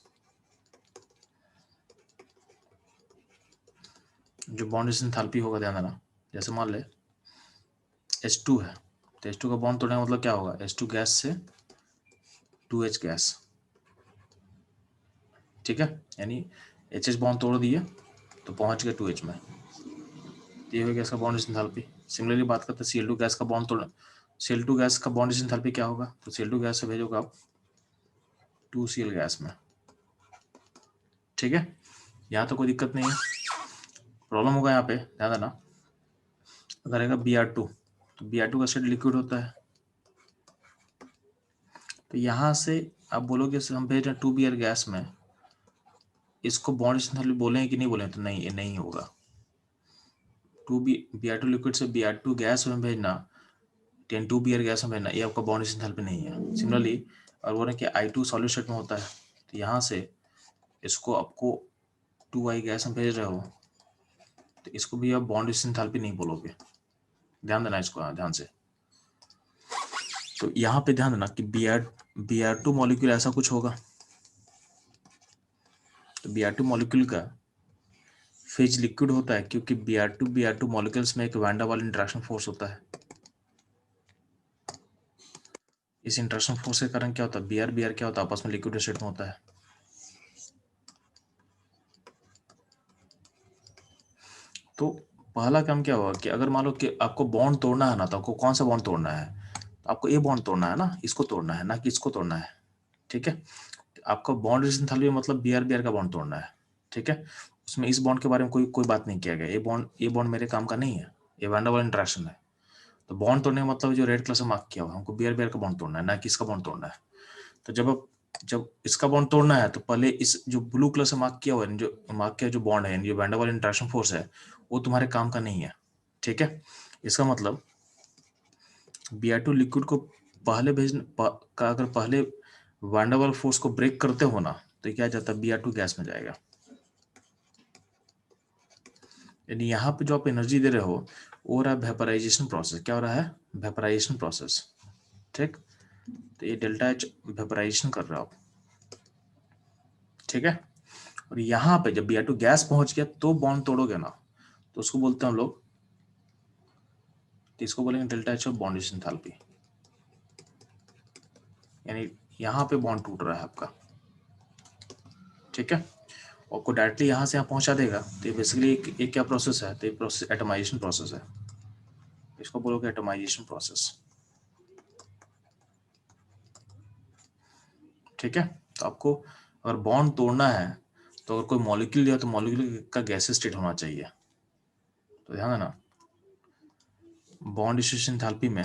जो बॉन्ड एंथैल्पी होगा, ध्यान देना। जैसे मान ले H2 है, तो H2 का बॉन्ड तोड़ने का मतलब क्या होगा, H2 गैस से 2H गैस। ठीक है। यानी HH बॉन्ड तोड़ दिए तो पहुंच गए 2H में, तो ये हो गया इसका बॉन्ड एंथैल्पी। सिमिलरली बात करते हैं Cl2 गैस का बॉन्ड तोड़, Cl2 गैस का बॉन्ड एंथैल्पी क्या होगा, तो Cl2 गैस से भेजोगे आप 2Cl गैस में। ठीक है। यहाँ तो कोई दिक्कत नहीं है। प्रॉब्लम होगा यहाँ पे, ध्यान देना। अगर रहेगा Br2, तो Br2 का एसिड लिक्विड होता है, तो यहाँ से आप बोलोगे हम भेज रहे हैं 2Br गैस में, इसको बॉन्ड एंथैल्पी बोलें कि नहीं बोलें, तो नहीं, ये नहीं होगा। Br2 लिक्विड से Br2 गैस में भेजना, 10 2Br गैस में भेजना, ये आपका बॉन्ड एंथैल्पी नहीं है। सिमिलरली और बोले कि I2 सॉलिड स्टेट में होता है, तो यहाँ से इसको आपको 2I गैस में भेज रहे हो, तो इसको भी आप बॉन्ड एंथैल्पी नहीं बोलोगे। ध्यान देना इसको, ध्यान से। तो यहाँ पे ध्यान देना कि Br2 मॉलिक्यूल ऐसा कुछ होगा, तो Br2 मॉलिक्यूल का फेज लिक्विड होता है, क्योंकि Br2 मॉलिक्यूल्स में एक वैन डर वाल इंटरेक्शन फोर्स होता है। इस इंटरेक्शन फोर्स के कारण क्या होता है, Br क्या होता है, आपस में लिक्विड स्टेट में होता है। तो पहला काम क्या होगा कि अगर मान लो कि आपको बॉन्ड तोड़ना है ना, तो आपको कौन सा बॉन्ड तोड़ना है, तो आपको ये बॉन्ड तोड़ना है ना, इसको तोड़ना है ना कि इसको तोड़ना है। ठीक है। आपका बॉन्ड एंथैल्पी मतलब Br का बॉन्ड तोड़ना है। ठीक है। उसमें इस बॉन्ड के बारे में कोई बात नहीं किया गया, ये बॉन्ड मेरे काम का नहीं है, ये वैन डर वाल इंटरेक्शन है। तो बॉन्ड तोड़ने का मतलब जो रेड कलर से मार्क किया हुआ, हमको Br का बॉन्ड तोड़ना है, ना कि इसका बॉन्ड तोड़ना है। तो जब इसका बॉन्ड तोड़ना है, तो पहले इस जो ब्लू कलर से मार्क किया हुआ है, जो मार्क किया जो बॉन्ड है, जो वैन डर वाल इंटरेक्शन फोर्स है, वो तुम्हारे काम का नहीं है। ठीक है। इसका मतलब Br2 लिक्विड को पहले का अगर पहले वैन डर वाल फोर्स को ब्रेक करते हो ना, तो ये क्या जाता है, Br2 गैस में जाएगा। यानी यहाँ पे जो आप एनर्जी दे रहे हो, वो हो रहा है वेपराइजेशन प्रोसेस। क्या हो रहा है, वेपराइजेशन प्रोसेस। ठीक। तो ये डेल्टा एच वेपराइजेशन कर रहे हो आप। ठीक है। और यहाँ पे जब Br2 गैस पहुंच गया तो बॉन्ड तोड़ोगे ना, तो उसको बोलते हैं हम लोग, तो इसको बोलेंगे delta H of bond enthalpy. यानी यहाँ पे बॉन्ड टूट रहा है आपका। ठीक है। और को डायरेक्टली यहाँ से यहाँ पहुंचा देगा, तो ये बेसिकली एक क्या प्रोसेस है, तो ये प्रोसेस एटमाइजेशन प्रोसेस है। इसको बोलोगे एटमाइजेशन प्रोसेस। ठीक है। तो आपको अगर बॉन्ड तोड़ना है, तो अगर कोई मॉलिक्यूल दिया तो मॉलिक्यूल का गैसेस स्टेट होना चाहिए। तो ध्यान देना, बॉन्ड डिस्ट्रीब्यूशन एंथैल्पी में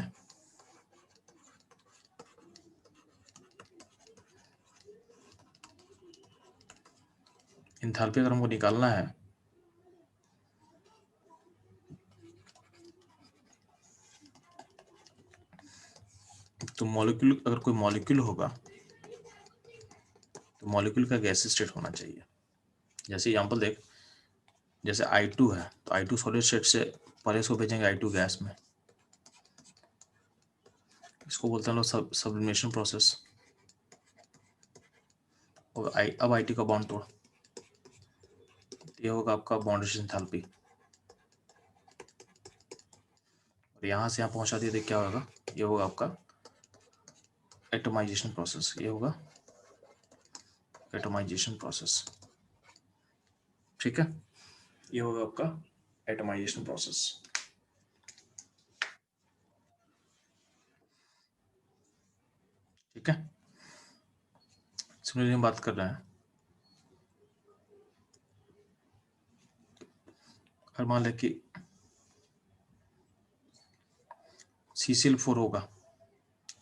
एंथैल्पी अगर हमको निकालना है, तो मॉलिक्यूल, अगर कोई मॉलिक्यूल होगा, तो मॉलिक्यूल का गैसेस स्टेट होना चाहिए। जैसे एग्जांपल देख, जैसे I2 है, तो I2 सॉलिड स्टेट से पहले इसको भेजेंगे I2 गैस में, इसको बोलते हैं लोग सब्लिमेशन प्रोसेस। और अब I2 का बॉन्ड तोड़, ये होगा आपका बॉन्ड एंथैल्पी। और यहाँ से यहाँ पहुँचा दिए, देख क्या होगा, ये होगा आपका एटमाइजेशन प्रोसेस। ये होगा एटमाइजेशन प्रोसेस। ठीक है। ये होगा आपका एटमाइजेशन प्रोसेस। ठीक है। सिमिलरली हम बात कर रहे हैं अगर मान लें कि CCl4 होगा,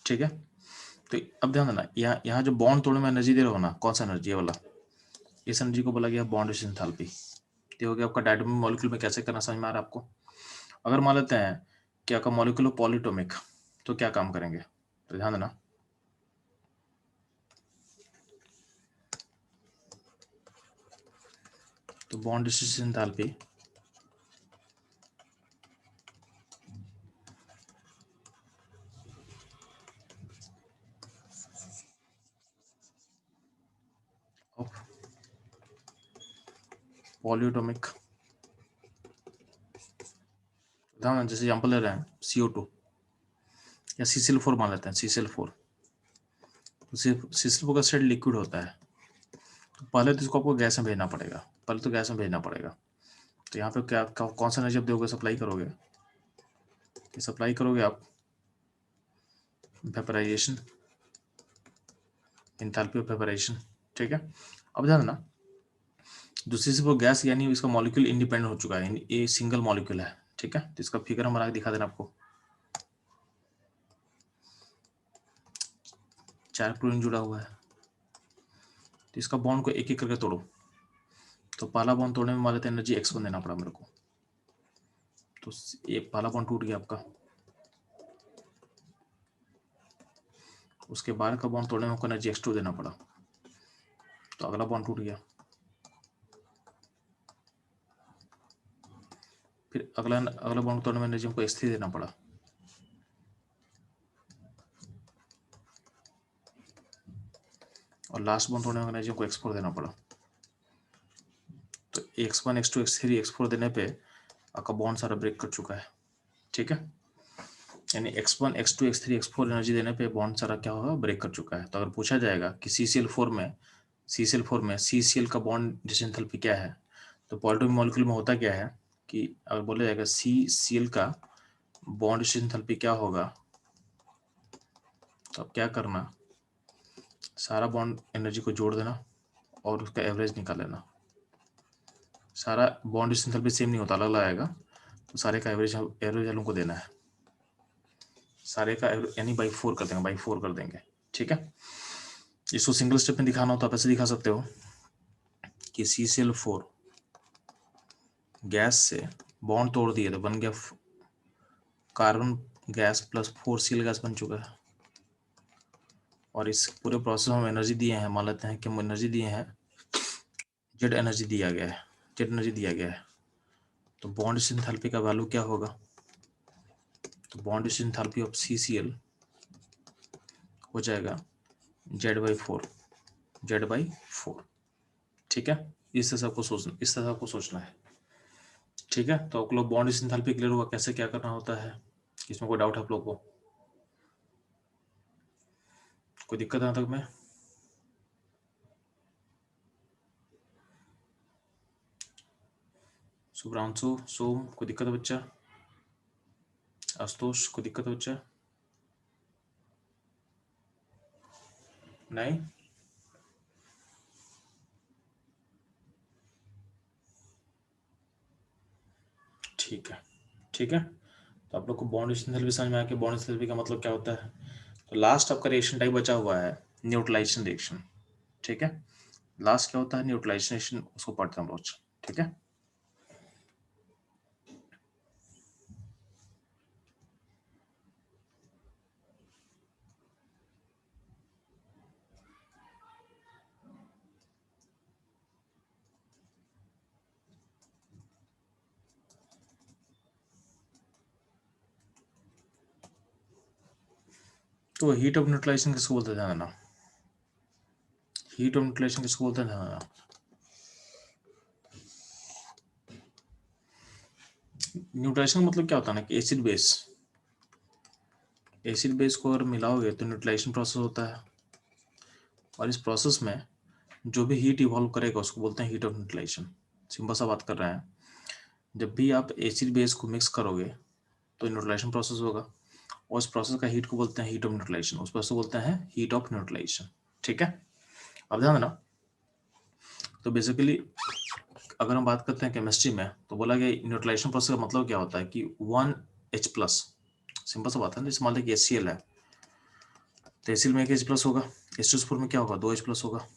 ठीक है, तो अब ध्यान देना, यहाँ जो बॉन्ड तोड़ने में एनर्जी दे रहे हो ना, कौन सा एनर्जी है वाला, इस एनर्जी को बोला गया बॉन्ड डिस्टेंस एंथैल्पी। ये हो गया आपका डायटोमिक मॉलिक्यूल में कैसे करना समझ में आ रहा है आपको। अगर मान लेते हैं कि आपका मॉलिक्यूल पॉलीटोमिक, तो क्या काम करेंगे, तो ध्यान देना, तो बॉन्ड डिस्टेंस एंथैल्पी ऑफ पॉलीटोमिक, ध्यान, जैसे एग्जाम्पल ले रहे हैं CO2 या CCl4 मान लेते हैं, CCl4, तो CCl4 का स्टेट लिक्विड होता है, तो पहले तो इसको आपको गैस में भेजना पड़ेगा, पहले तो गैस में भेजना पड़ेगा। तो यहाँ पे क्या कौन सा एनर्जी आप दोगे, सप्लाई करोगे, सप्लाई करोगे आप वेपराइजेशन, एंथैल्पी ऑफ वेपराइजेशन, ठीक है। अब ध्यान देना, दूसरी से वो गैस यानी इसका मॉलिक्यूल इंडिपेंडेंट हो चुका है, ये सिंगल मॉलिक्यूल है, ठीक है। तो इसका फिगर हम बना के दिखा देना आपको, 4 क्लोरीन जुड़ा हुआ है, तो इसका बॉन्ड को एक एक करके तोड़ो, तो पहला बॉन्ड तोड़ने में मान लेते हैं एनर्जी x1 देना पड़ा मेरे को, तो ये पहला बॉन्ड टूट गया आपका, उसके बाद का बॉन्ड तोड़ने में हमको एनर्जी x2 देना पड़ा, तो अगला बॉन्ड टूट गया, फिर अगला बॉन्ड तोड़ने में एनर्जी हमको x3 देना पड़ा, और लास्ट बॉन्ड तोड़ने में एनर्जी हमको x4 देना पड़ा। तो x1 x2 x3 x4 देने पे आपका बॉन्ड सारा ब्रेक कर चुका है, ठीक है, यानी x1 x2 x3 x4 energy देने पे बॉन्ड सारा क्या होगा, ब्रेक कर चुका है। तो अगर पूछा जाएगा कि CCl4 में CCl का बॉन्ड डिस्टेंस एंथैल्पी क्या है, तो पॉलीटोमिक मॉलिक्यूल में होता क्या है कि अगर बोला जाएगा CCl का बॉन्ड डिस्टेंस एंथैल्पी क्या होगा, तो अब क्या करना, सारा बॉन्ड एनर्जी को जोड़ देना और उसका एवरेज निकाल लेना। सारा बॉन्ड डिस्टेंस एंथैल्पी सेम नहीं होता, अलग अलग आएगा, तो सारे का एवरेज हम को देना है, सारे का यानी बाई 4 कर देंगे, ठीक है। इसको सिंगल स्टेप में दिखाना हो तो आप ऐसे दिखा सकते हो कि CCl4 गैस से बॉन्ड तोड़ दिए तो बन गया carbon gas plus 4Cl gas बन चुका है, और इस पूरे प्रोसेस में हम एनर्जी दिए हैं, मान लेते हैं कि हम एनर्जी दिए हैं जेड एनर्जी दिया गया है, तो बॉन्ड डिस्टेंस एंथैल्पी का वैल्यू क्या होगा, तो bond distance enthalpy of CCl हो जाएगा Z/4, ठीक है। इस तरह से आपको सोचना है, ठीक है। तो आप लोग बॉन्ड डिस्टेंस एंथैल्पी क्लियर हुआ, कैसे क्या करना होता है, इसमें कोई डाउट है आप लोग को, कोई दिक्कत है तक में, शुभ्रांशु, सोम, कोई दिक्कत है बच्चा, आशुतोष, कोई दिक्कत है बच्चा, नहीं, ठीक है, ठीक है। तो आप लोग को बॉन्ड डिस्टेंस एंथैल्पी समझ में आया कि बॉन्ड डिस्टेंस एंथैल्पी का मतलब क्या होता है। तो लास्ट आपका रिएक्शन टाइप बचा हुआ है न्यूट्रलाइजेशन रिएक्शन, ठीक है। लास्ट क्या होता है, न्यूट्रलाइजेशन, उसको पढ़ते हैं हम रोज, ठीक है। तो हीट ऑफ न्यूट्रलाइजेशन किसको बोलते हैं, ध्यान देना, हीट ऑफ न्यूट्रलाइजेशन किसको बोलते हैं, ध्यान देना। न्यूट्रलाइजेशन का मतलब क्या होता है ना कि एसिड बेस को अगर मिलाओगे तो न्यूट्रलाइजेशन प्रोसेस होता है, और इस प्रोसेस में जो भी हीट इवॉल्व करेगा उसको बोलते हैं हीट ऑफ न्यूट्रलाइजेशन। सिंपल सा बात कर रहे हैं, जब भी आप एसिड बेस को मिक्स करोगे तो न्यूट्रलाइजेशन प्रोसेस होगा, और उस प्रोसेस का हीट को बोलते हैं हीट ऑफ न्यूट्रलाइजेशन, उस प्रोसेस को बोलते हैं हीट ऑफ न्यूट्रलाइजेशन, ठीक है। अब ध्यान देना, तो बेसिकली अगर हम बात करते हैं केमिस्ट्री में तो बोला गया न्यूट्रलाइजेशन प्रोसेस का मतलब क्या होता है कि 1H+, सिंपल सा बात है ना, जैसे मान लीजिए HCl है तो HCl में 1H+ होगा, H2SO4 में क्या होगा 2H+ होगा,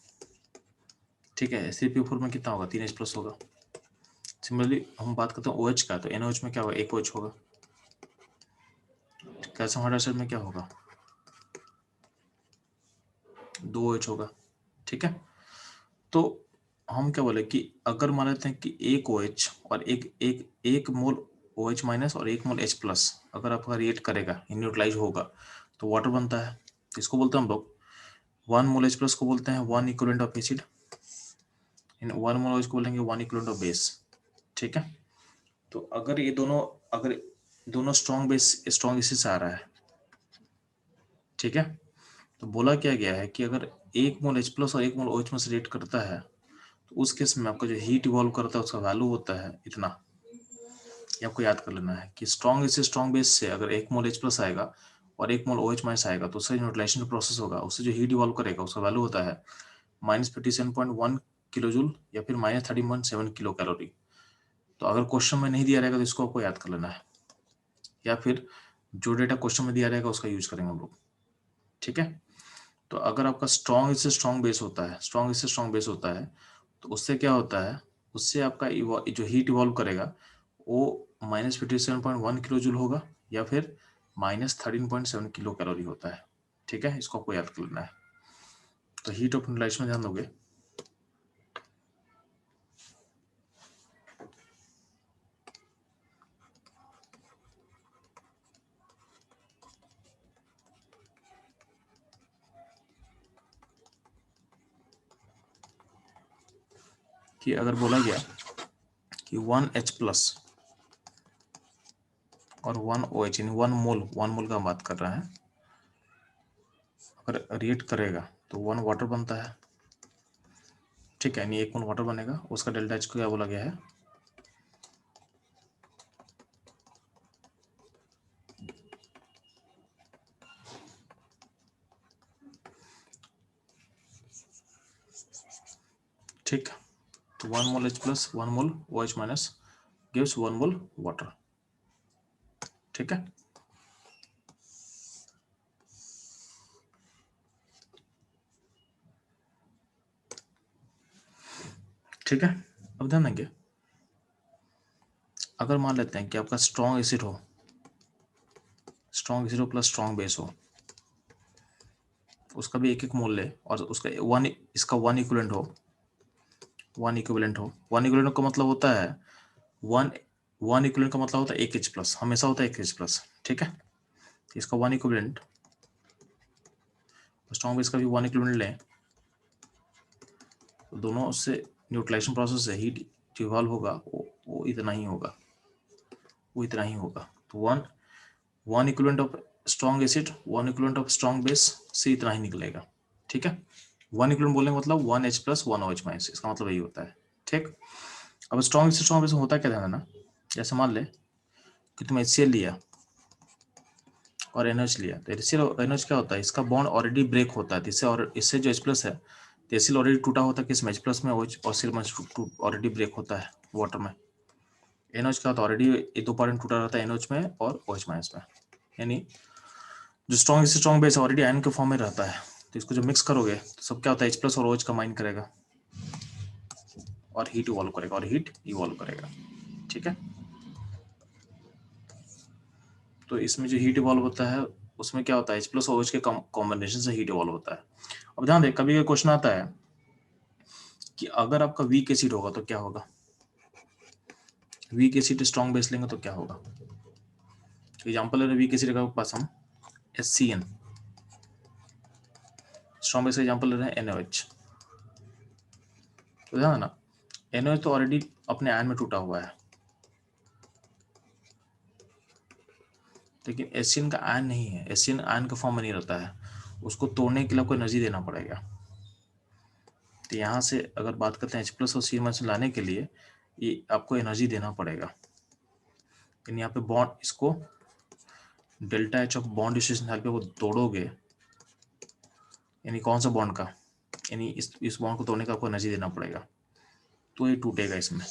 ठीक है, H3PO4 में कितना होगा 3H+ होगा। सिमिलरली हम बात करते हैं OH का तो NaOH में क्या होगा 1OH होगा, कैल्शियम हाइड्रोक्साइड में क्या होगा 2OH होगा, ठीक है। तो हम क्या बोले कि अगर मान लेते हैं कि एक OH और एक मोल OH माइनस और एक मोल H+ अगर आपका रिएक्ट करेगा न्यूट्रलाइज होगा तो वाटर बनता है, तो इसको बोलते हैं हम लोग 1 मोल H+ को बोलते हैं 1 equivalent of acid, in 1 mole OH को बोलेंगे 1 इक्विवेलेंट ऑफ बेस, ठीक है। तो अगर दोनों स्ट्रॉन्ग एसिड से आ रहा है, ठीक है, तो बोला क्या गया है कि अगर एक मोल H+ और एक मोल OH में से रिएक्ट करता है तो उस केस में आपका जो हीट इवॉल्व करता है उसका वैल्यू होता है इतना। ये आपको याद कर लेना है कि स्ट्रॉन्ग बेस से अगर एक मोल H+ आएगा और एक मोल OH माइनस आएगा तो उससे न्यूट्रलाइजेशन प्रोसेस होगा, उससे जो हीट इवॉल्व करेगा उसका वैल्यू होता है -57.1 किलो जूल या फिर -13.7 किलो कैलोरी। तो अगर क्वेश्चन में नहीं दिया रहेगा तो इसको आपको याद कर लेना है, या फिर जो डेटा क्वेश्चन में दिया रहेगा उसका यूज करेंगे हम लोग, ठीक है। तो अगर आपका स्ट्रॉन्ग से स्ट्रॉन्ग बेस होता है तो उससे क्या होता है, उससे आपका जो हीट इवॉल्व करेगा वो -57.1 किलो जूल होगा या फिर -13.7 किलो कैलोरी होता है, ठीक है, इसको आपको याद कर लेना है। तो हीट ऑफ न्यूट्रलाइजेशन में ध्यान दोगे कि अगर बोला गया कि 1H+ और 1OH यानी 1 मोल का हम बात कर रहे हैं, अगर रिएक्ट करेगा तो 1 वाटर बनता है, ठीक है, यानी 1 मोल वाटर बनेगा, उसका डेल्टा H को क्या बोला गया है ठीक, तो 1 मोल H+ 1 मोल OH माइनस गिव्स 1 मोल वाटर, ठीक है। ठीक है, अब ध्यान देंगे अगर मान लेते हैं कि आपका स्ट्रॉन्ग एसिड हो प्लस स्ट्रॉन्ग बेस हो, उसका भी एक मोल ले और उसका इसका 1 इक्विवेलेंट हो 1 इक्विवेलेंट का मतलब होता है 1 इक्विवेलेंट का मतलब होता है 1H+, हमेशा होता है 1H+, ठीक है। इसका 1 इक्विवेलेंट, स्ट्रॉन्ग बेस का भी 1 इक्विवेलेंट लें तो दोनों से न्यूट्रलाइजेशन प्रोसेस से हीट जो इवॉल्व होगा वो इतना ही होगा, तो 1 equivalent of strong acid 1 equivalent of strong base से इतना ही निकलेगा, ठीक है। 1 इक्विवेलेंट बोलने का मतलब 1H+ 1 OH माइनस, इसका मतलब यही होता है, ठीक। अब स्ट्रॉन्ग एसिड स्ट्रॉन्ग बेस में होता क्या ध्यान देना, जैसे मान ले कि तुम HCl लिया और NH लिया, तो HCl और NH क्या होता है, इसका बॉन्ड ऑलरेडी ब्रेक होता है, इससे जो H+ है तो HCl ऑलरेडी टूटा होता है किसमें H+ में, OH और Cl ऑलरेडी ब्रेक होता है वाटर में। NH क्या होता है, ऑलरेडी ये 2 पार्ट टूटा रहता है NH में और OH माइनस में, यानी जो स्ट्रॉन्ग बेस ऑलरेडी आयन के फॉर्म में रहता है, तो इसको जब मिक्स करोगे तो सब क्या होता है H+ और OH कंबाइन करेगा और हीट इवॉल्व करेगा, ठीक है। तो इसमें जो हीट इवॉल्व होता है उसमें क्या होता है H+ और OH के कॉम्बिनेशन से हीट इवॉल्व होता है। अब ध्यान दे कभी क्वेश्चन आता है कि अगर आपका वीक एसिड होगा तो क्या होगा, वीक एसिड स्ट्रॉन्ग बेस लेंगे तो क्या होगा। एग्जांपल ले रहे वीक एसिड का पास हम HCN, स्ट्रॉन्ग बेस का एग्जांपल ले रहे हैं NaOH, तो ध्यान ना NaOH तो ऑलरेडी अपने आयन में टूटा हुआ है, लेकिन HCN का आयन नहीं है, HCN आयन के फॉर्म में नहीं रहता है, उसको तोड़ने के लिए आपको एनर्जी देना पड़ेगा। तो यहाँ से अगर बात करते हैं H+ और C- लाने के लिए ये आपको एनर्जी देना पड़ेगा, लेकिन यहाँ पे बॉन्ड इसको delta H of bond distribution help पे वो तोड़ोगे, यानी कौन सा बॉन्ड का, यानी इस बॉन्ड को तोड़ने का आपको एनर्जी देना पड़ेगा, तो ये टूटेगा इसमें।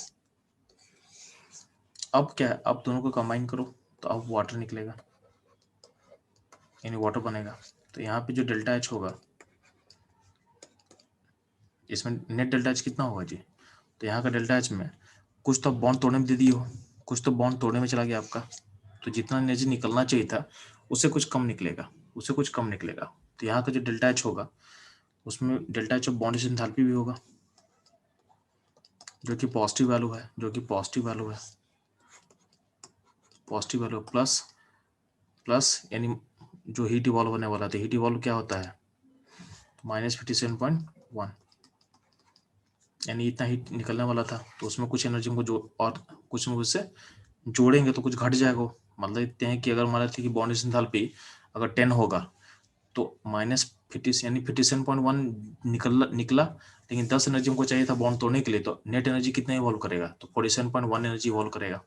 अब क्या है, अब दोनों को कंबाइन करो तो अब वाटर निकलेगा, यानी वाटर बनेगा। तो यहाँ पे जो डेल्टा एच होगा, इसमें नेट डेल्टा एच कितना होगा जी? तो यहाँ का डेल्टा एच में कुछ तो बॉन्ड तोड़ने में दे दी हो, कुछ तो बॉन्ड तोड़ने में चला गया आपका, तो जितना एनर्जी निकलना चाहिए था उससे कुछ कम निकलेगा, उससे कुछ कम निकलेगा। तो यहाँ का जो डेल्टा एच होगा उसमें delta H of bond enthalpy भी होगा, जो कि पॉजिटिव वैल्यू है, जो कि पॉजिटिव वैल्यू है, पॉजिटिव वैल्यू प्लस प्लस, यानी जो हीट इवॉल्व होने वाला था, हीट इवॉल्व क्या होता है -57.1, यानी इतना हीट निकलने वाला था, तो उसमें कुछ एनर्जी को जो और कुछ में उससे जोड़ेंगे तो कुछ घट जाएगा। मतलब इतने हैं कि अगर मान लेते कि बॉन्ड एंथैल्पी अगर 10 होगा तो -50 यानी 57.1 निकला, लेकिन 10 एनर्जी हमको चाहिए था बॉन्ड तोड़ने के लिए, तो नेट एनर्जी कितना इवॉल्व करेगा? तो 47.1 एनर्जी इवॉल्व करेगा।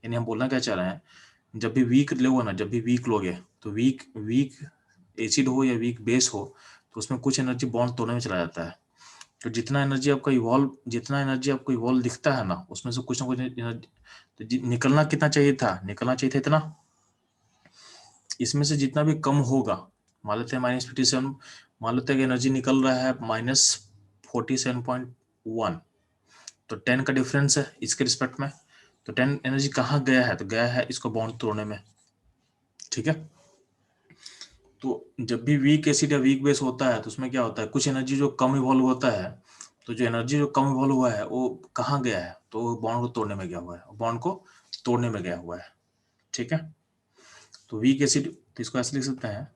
यानी हम बोलना क्या चाह रहे हैं, जब भी वीक लोगे ना, जब भी वीक लोगे तो वीक एसिड हो या वीक बेस हो तो उसमें कुछ एनर्जी बॉन्ड तोड़ने में चला जाता है। तो जितना एनर्जी आपको इवॉल्व दिखता है ना, उसमें से कुछ ना कुछ एनर्जी तो निकलना कितना चाहिए था? निकलना चाहिए था इतना, इसमें से जितना भी कम होगा, मान लेते हैं -57, मान लेते हैं कि एनर्जी निकल रहा है -47.1, तो 10 का डिफरेंस है इसके रिस्पेक्ट में, तो 10 एनर्जी कहाँ गया है? तो गया है इसको बॉन्ड तोड़ने में, ठीक है। तो जब भी वीक एसिड या वीक बेस होता है तो उसमें क्या होता है, कुछ एनर्जी जो कम इवॉल्व होता है, तो जो एनर्जी जो कम इवॉल्व हुआ है वो कहाँ गया है? तो बॉन्ड को तोड़ने में गया हुआ है, बॉन्ड को तोड़ने में गया हुआ है, ठीक है। तो वीक एसिड, तो इसको ऐसे लिख सकते हैं,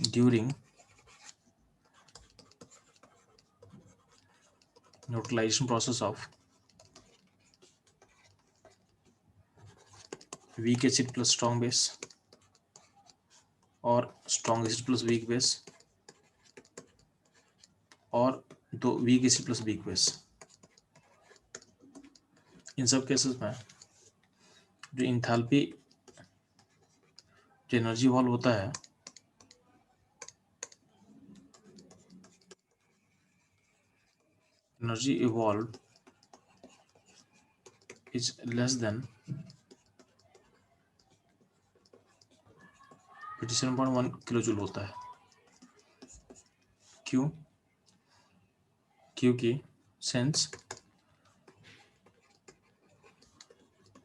during neutralisation process of weak acid plus strong base और strong acid plus weak base और दो weak acid plus weak base, इन सब केसेस में जो इंथैल्पी, जो एनर्जी इवॉल्व होता है, energy evolve is less than 57.1 kilo joule होता है। क्यों? क्योंकि since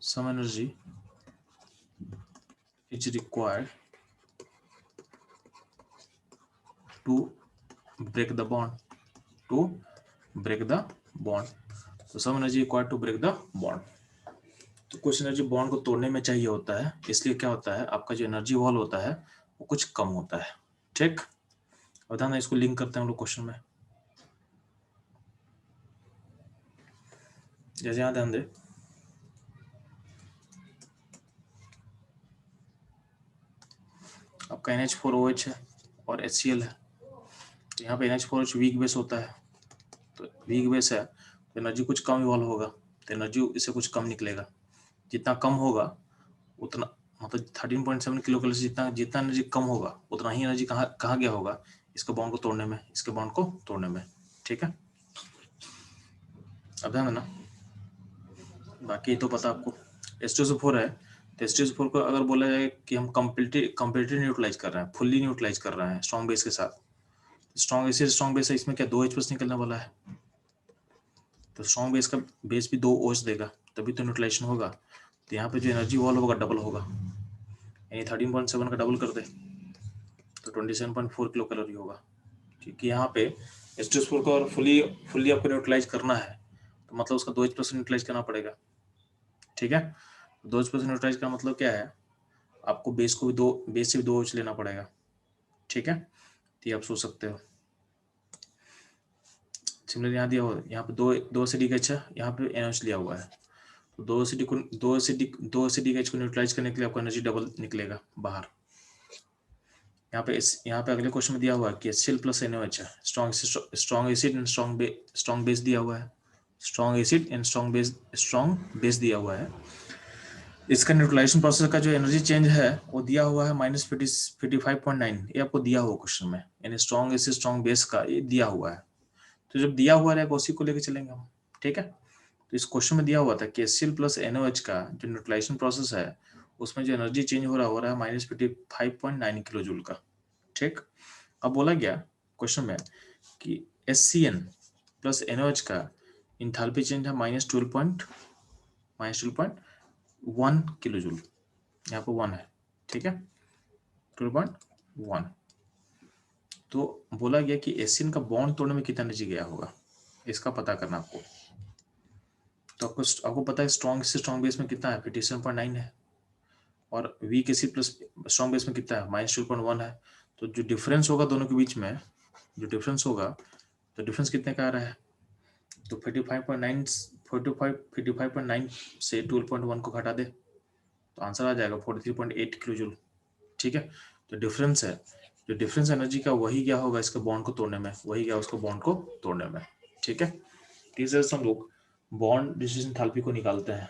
some energy is required to break the bond, to break the bond, so some energy required to break the bond, तो कुछ energy bond को तोड़ने में चाहिए होता है, इसलिए क्या होता है, आपका जो एनर्जी वॉल होता है वो कुछ कम होता है, ठीक। और ध्यान, इसको लिंक करते हैं हम लोग क्वेश्चन में, जैसे यहाँ ध्यान दे, आपका NH4OH है और HCl है, तो यहाँ पे NH4OH वीक बेस होता है, तो वीक बेस है तो एनर्जी कुछ कम इवॉल्व होगा, तो एनर्जी इससे कुछ कम निकलेगा, जितना कम होगा उतना, मतलब 13.7 किलो कैलोरी से जितना एनर्जी कम होगा उतना ही एनर्जी कहाँ गया होगा, इसके बॉन्ड को तोड़ने में, इसके बॉन्ड को तोड़ने में, ठीक है। अब ध्यान देना, बाकी तो पता आपको। H2SO4 है, तो H2SO4 को अगर बोला जाए कि हम कंप्लीटली न्यूट्रलाइज कर रहे हैं, फुल्ली न्यूट्रलाइज कर रहे हैं स्ट्रॉन्ग बेस के साथ, स्ट्रॉन्ग बेस है, इसमें क्या 2 H+ निकलने वाला है, तो स्ट्रॉन्ग बेस का बेस भी 2 OH देगा, तभी तो न्यूट्रलाइजेशन होगा। तो यहाँ पे जो एनर्जी वॉल होगा डबल होगा, यानी 13.7 का डबल कर दे तो 27.4 किलो कैलोरी होगा, क्योंकि यहाँ पे H2SO4 को और फुल्ली आपको न्यूट्रलाइज करना है, तो मतलब उसका 2 H+ न्यूट्रलाइज करना पड़ेगा, ठीक है। 2 H+ न्यूट्रलाइज का मतलब क्या है, आपको बेस को भी बेस से भी 2 OH लेना पड़ेगा, ठीक है। तो ये आप सोच सकते हो। सिमिलर यहाँ दिया हुआ है, यहाँ पे दो एसिडिक है, यहाँ पे NH लिया हुआ है, तो दो एसिडिक H को न्यूट्रलाइज करने के लिए आपको एनर्जी डबल निकलेगा बाहर। यहाँ पे अगले क्वेश्चन में दिया हुआ है कि HCl प्लस NOH है, strong acid and strong base दिया हुआ है, strong acid and strong base दिया हुआ है, इसका न्यूट्रलाइजेशन प्रोसेस का जो एनर्जी चेंज है वो दिया हुआ है -55.9, ये आपको दिया हुआ क्वेश्चन में, यानी स्ट्रॉन्ग एसिड स्ट्रॉन्ग बेस का ये दिया हुआ है। तो जब दिया हुआ रहेगा उसी को लेके चलेंगे हम, ठीक है। तो इस क्वेश्चन में दिया हुआ था कि HCl प्लस NOH का जो न्यूट्रलाइजेशन प्रोसेस है उसमें जो एनर्जी चेंज हो रहा है -55.9 किलो जूल का, ठीक। अब बोला गया क्वेश्चन में कि HCN प्लस NOH का इंथैल्पी चेंज है -12.1 किलो जूल, यहाँ पर 1 है, ठीक है, 12.1। तो बोला गया कि HCN का बॉन्ड तोड़ने में कितना एनर्जी गया होगा, इसका पता करना आपको। तो आपको पता है स्ट्रॉन्ग से स्ट्रॉन्ग बेस में कितना है, 57.9 है, और week acid plus strong base में कितना है, -2.1 है। तो जो डिफरेंस होगा दोनों के बीच में, जो डिफरेंस होगा, तो डिफरेंस कितने का आ रहा है, तो 55.9 से 12.1 को घटा दे तो आंसर आ जाएगा 43.8 किलो जूल, ठीक है। तो डिफरेंस है, जो डिफरेंस एनर्जी का वही क्या होगा इसके बॉन्ड को तोड़ने में, वही क्या उसको बॉन्ड को तोड़ने में, ठीक है। तीसरे से हम लोग बॉन्ड डिस्ट्रीब्यूशन एंथैल्पी को निकालते हैं,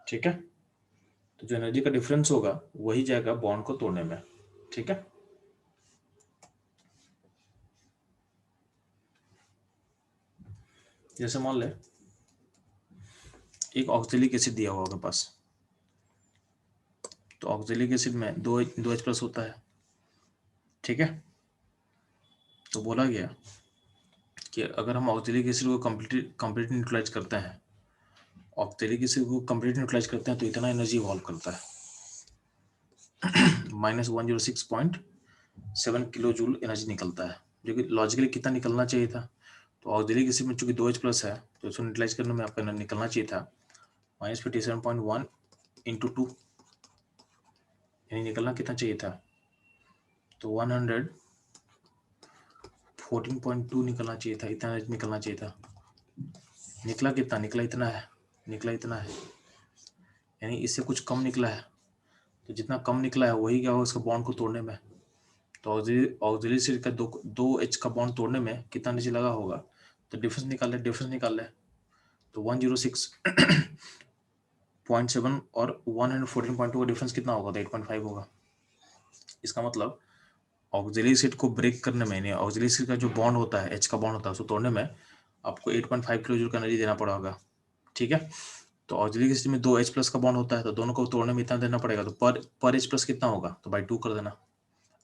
ठीक है। तो जो एनर्जी का डिफरेंस होगा वही जाएगा बॉन्ड को तोड़ने में, ठीक है। जैसे मान ले एक ऑक्जेलिक एसिड दिया हुआ होगा पास, तो ऑक्जेलिक एसिड में दो H प्लस होता है, ठीक है। तो बोला गया कि अगर हम ऑक्जेलिक एसिड को कंप्लीट न्यूट्रलाइज करते हैं, ऑक्जेलिक एसिड को कंप्लीट न्यूट्रलाइज करते हैं तो इतना एनर्जी इवॉल्व करता है, -106.7 किलो जूल एनर्जी निकलता है, जो कि लॉजिकली कितना निकलना चाहिए था। तो ऑक्जेलिक एसिड में चूंकि 2H प्लस है तो इसको न्यूट्रलाइज करने में आपका निकलना चाहिए था -57.1 इंटू 2, यानी निकलना कितना चाहिए था, तो 114.2 निकलना चाहिए था, इतना निकलना चाहिए था। निकला कितना, निकला इतना है, निकला इतना है, यानी इससे कुछ कम निकला है। तो जितना कम निकला है वही क्या होगा उसका बॉन्ड को तोड़ने में। तो ऑक्सिलरी एसिड का दो H का बॉन्ड तोड़ने में कितना एनर्जी लगा होगा, तो डिफरेंस निकाल ले, डिफरेंस निकाल ले। तो 106.7 और 114.2 का डिफरेंस कितना होगा, तो 8.5 होगा। इसका मतलब ऑक्सिलरी एसिड को ब्रेक करने में, यानी ऑक्सिलरी एसिड का जो बॉन्ड होता है, H का बॉन्ड होता है, उसको तोड़ने में आपको 8.5 किलो जूल का एनर्जी देना पड़ा होगा, ठीक है। तो ऑक्सिलरी एसिड में 2H प्लस का बॉन्ड होता है, तो दोनों को तोड़ने में इतना देना पड़ेगा, तो पर H प्लस कितना होगा, तो बाई 2 कर देना।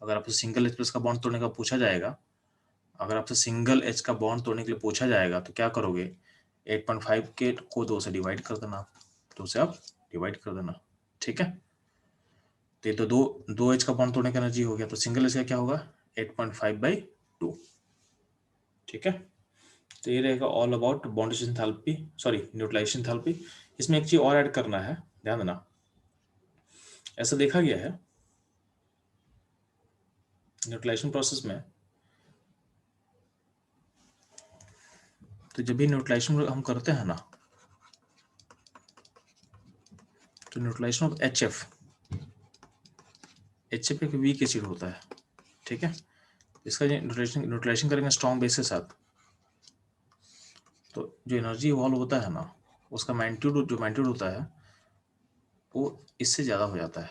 अगर आपसे सिंगल H प्लस का बॉन्ड तोड़ने का पूछा जाएगा, अगर आपसे सिंगल H का बॉन्ड तोड़ने के लिए पूछा जाएगा तो क्या करोगे, 8.5 के को 2 से डिवाइड कर देना, 2 से आप डिवाइड कर देना, ठीक है। तो ये तो दो H का बॉन्ड तोड़ने का एनर्जी हो गया, तो सिंगल H का क्या होगा 8.5/2, ठीक है। तो ये रहेगा all about bond enthalpy, sorry neutralization enthalpy. इसमें एक चीज और ऐड करना है, ध्यान देना। ऐसा देखा गया है न्यूट्रलाइजेशन प्रोसेस में, तो जब भी न्यूट्रलाइजेशन हम करते हैं ना, तो न्यूट्रलाइजेशन ऑफ HF एक वीक एसिड होता है, ठीक है। इसका न्यूट्रलाइजेशन करेंगे स्ट्रॉन्ग बेस के साथ, तो जो एनर्जी इवॉल्व होता है ना, उसका मैग्नीट्यूड होता है वो इससे ज़्यादा हो जाता है,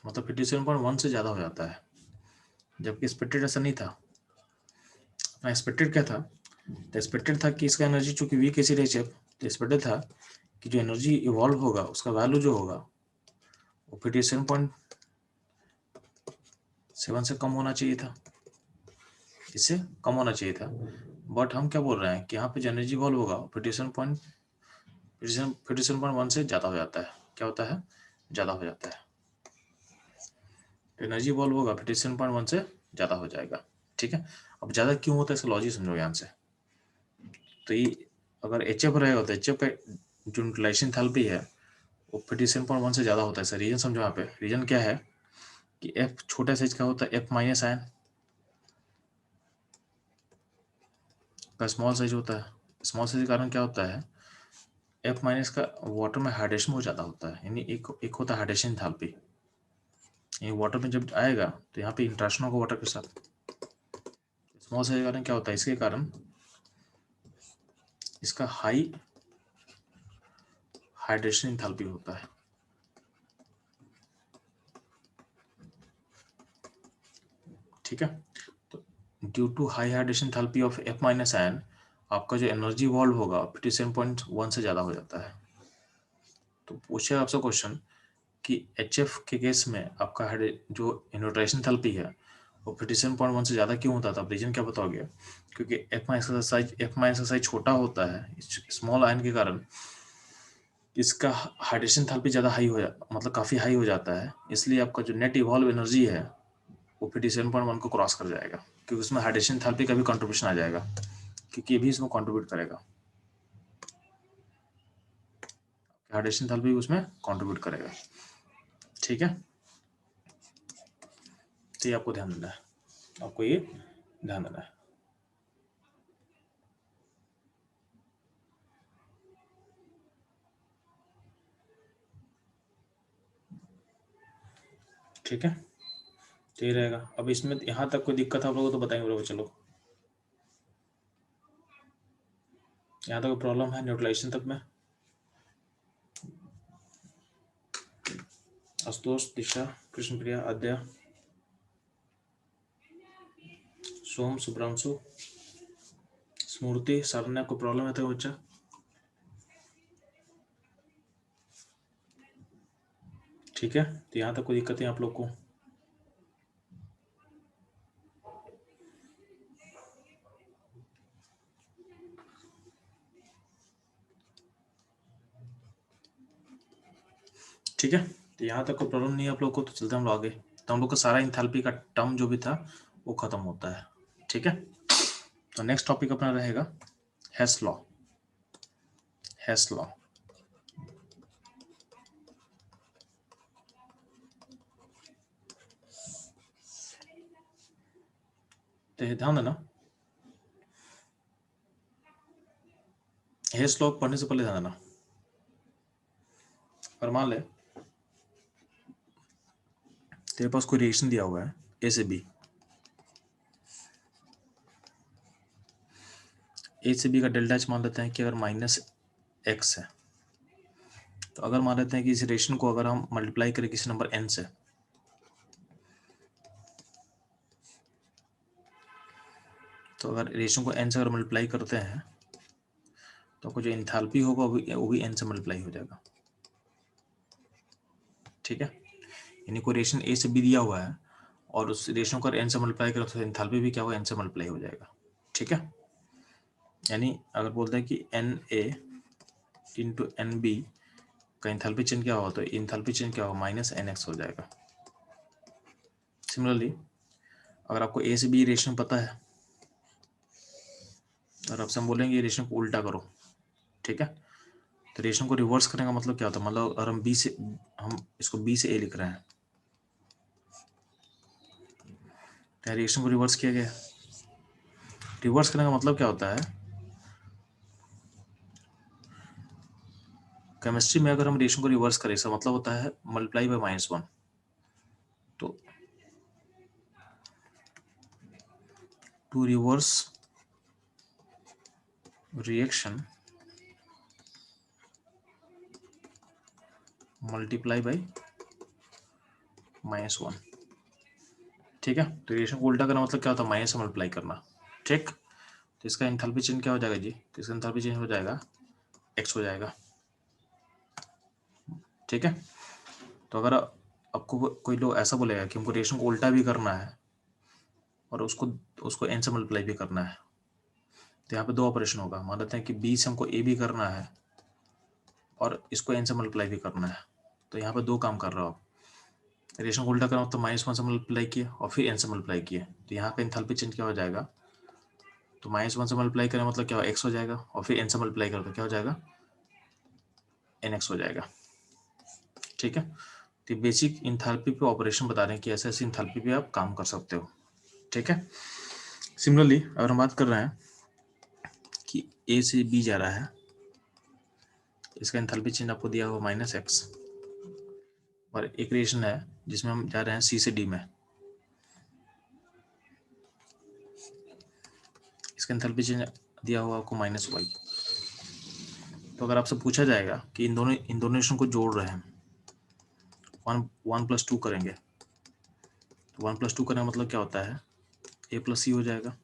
मतलब 57.1 से ज़्यादा हो जाता है, जबकि एक्सपेक्टेड ऐसा नहीं था। एक्सपेक्टेड क्या था, तो एक्सपेक्टेड था कि इसका एनर्जी चूंकि वीक एसिड है HF, तो एक्सपेक्टेड था कि जो एनर्जी इवॉल्व होगा उसका वैल्यू जो होगा वो 57.7 से कम होना चाहिए था, इससे कम होना चाहिए था। बट हम क्या बोल रहे हैं कि यहाँ पे जो एनर्जी इवॉल्व होगा 57.1 से ज़्यादा हो जाता है, क्या होता है, ज़्यादा हो जाता है। एनर्जी इवॉल्व होगा 57.1 से ज़्यादा हो जाएगा, ठीक है। अब ज़्यादा क्यों होता है इसका लॉजिक समझो ध्यान से। तो ये अगर HF रहेगा तो HF का जो न्यूट्रलाइजेशन एंथैल्पी है वो 57.1 से ज़्यादा होता है। सर रीजन समझो, यहाँ पे रीजन क्या है कि F छोटा साइज का होता है, F माइनस आयन का स्मॉल साइज होता है। स्मॉल साइज के कारण क्या होता है, F माइनस का वाटर में हाइड्रेशन बहुत ज़्यादा होता है, यानी एक होता है हाइड्रेशन एंथैल्पी, ये वाटर में जब आएगा तो यहाँ पे इंटरेक्शन होगा वाटर के साथ। स्मॉल साइज के कारण क्या होता है, इसके कारण इसका हाई हाइड्रेशन इंथैल्पी होता है। ठीक है, तो due to high hydration enthalpy of F minus ion आपका जो एनर्जी वॉल्व होगा 57.1 से ज़्यादा हो जाता है। तो पूछे आपसे क्वेश्चन कि HF के केस में आपका जो न्यूट्रलाइजेशन इंथैल्पी है वो 57.1 से ज़्यादा क्यों होता था? आप रीजन क्या बताओगे? क्योंकि F माइनस का साइज छोटा होता है, स्मॉल आयन के कारण इसका हाइड्रेशन इंथैल्पी ज़्यादा हाई हो मतलब काफ़ी हाई हो जाता है, इसलिए आपका जो नेट इवॉल्व एनर्जी है वो 57.1 को क्रॉस कर जाएगा, क्योंकि उसमें हाइड्रेशन इंथैल्पी का भी कंट्रीब्यूशन आ जाएगा, क्योंकि ये भी इसमें कंट्रीब्यूट करेगा, हाइड्रेशन इंथैल्पी उसमें कंट्रीब्यूट करेगा। ठीक है, तो ये आपको ध्यान देना है, आपको ये ध्यान देना है। ठीक है, तो ये रहेगा। अब इसमें यहाँ तक कोई दिक्कत आप लोगों को तो बताएंगे बराबर। चलो, यहाँ तक प्रॉब्लम है न्यूट्रलाइजेशन तक में? आशुतोष, दिशा, कृष्णप्रिया, आद्या, सोम, शुभ्रांशु, स्मृति, सरन्या, को प्रॉब्लम है तो बच्चा? ठीक है, तो यहाँ तक कोई दिक्कत है आप लोग को? ठीक है, तो यहाँ तक कोई प्रॉब्लम नहीं है आप लोग को, तो चलते हम लोग आगे। तो हम लोग का सारा इंथैल्पी का टर्म जो भी था वो खत्म होता है। ठीक है, तो नेक्स्ट टॉपिक अपना रहेगा हेस लॉ। हेस लॉ, तो ध्यान देना, हेस लॉ पढ़ने से पहले ध्यान देना। और मान ले तेरे पास कोई रिएक्शन दिया हुआ है ए से बी, ए से बी का डेल्टा एच मान लेते हैं कि अगर -x है, तो अगर मान लेते हैं कि इस रिएक्शन को अगर हम मल्टीप्लाई करें किसी नंबर n से, तो अगर रिएक्शन को n से अगर मल्टीप्लाई करते हैं तो आपको जो इंथैल्पी होगा वो भी n से मल्टीप्लाई हो जाएगा। ठीक है, यानी कोई रिएक्शन ए से बी दिया हुआ है और उस रिएक्शन को n से मल्टीप्लाई करें तो इंथैल्पी भी क्या होगा, n से मल्टीप्लाई हो जाएगा। ठीक है, यानी अगर बोलते हैं कि Na इंटू Nb का इंथैल्पी चेंज क्या होगा, तो इंथैल्पी चेंज क्या होगा, -nx हो जाएगा। सिमिलरली अगर आपको ए से बी रिएक्शन पता है और आपसे हम बोलेंगे ये रिएक्शन को उल्टा करो, ठीक है, तो रिएक्शन को रिवर्स करने का मतलब क्या होता है, मतलब अगर हम इसको बी से ए लिख रहे हैं तो रिएक्शन को रिवर्स किया गया। रिवर्स करने का मतलब क्या होता है, केमिस्ट्री में अगर हम रिएक्शन को रिवर्स करें इसका मतलब होता है मल्टीप्लाई बाय -1। तो to reverse reaction multiply by -1। ठीक है, तो रिएक्शन को उल्टा करना मतलब क्या होता है, माइनस से मल्टीप्लाई करना। ठीक, तो इसका एंथैल्पी चेंज क्या हो जाएगा जी, तो इसका एंथैल्पी चेंज हो जाएगा x हो जाएगा। ठीक है, तो अगर आपको कोई लोग ऐसा बोलेगा कि हमको रिएक्शन को उल्टा भी करना है और उसको n से मल्टीप्लाई भी करना है, तो यहाँ पे दो ऑपरेशन होगा। मान लेते हैं कि b से हमको a भी करना है और इसको n से मल्टीप्लाई भी करना है, तो यहाँ पे दो काम कर रहे हो आप। रिएक्शन को उल्टा करना तो -1 से मल्टीप्लाई किए और फिर n से मल्टीप्लाई किए, तो यहाँ का एंथैल्पी चेंज क्या हो जाएगा, तो -1 से मल्टीप्लाई करें मतलब क्या हो, x हो जाएगा, और फिर n से मल्टीप्लाई करके क्या हो जाएगा, nx हो जाएगा। ठीक है, तो बेसिक इंथैल्पी पे ऑपरेशन बता रहे हैं कि ऐसे ऐसे इंथैल्पी पे आप काम कर सकते हो। ठीक है, सिमिलरली अगर हम बात कर रहे हैं कि ए से बी जा रहा है, इसका इंथैल्पी चेंज आपको दिया हुआ -x, और एक रिएक्शन है जिसमें हम जा रहे हैं सी से डी में, इसका इंथैल्पी चेंज दिया हुआ आपको -y। तो अगर आपसे पूछा जाएगा कि इन दोनों रिएक्शन को जोड़ रहे हैं, 1 + 2 करेंगे, तो 1 + 2 करने का मतलब क्या होता है, A + C हो जाएगा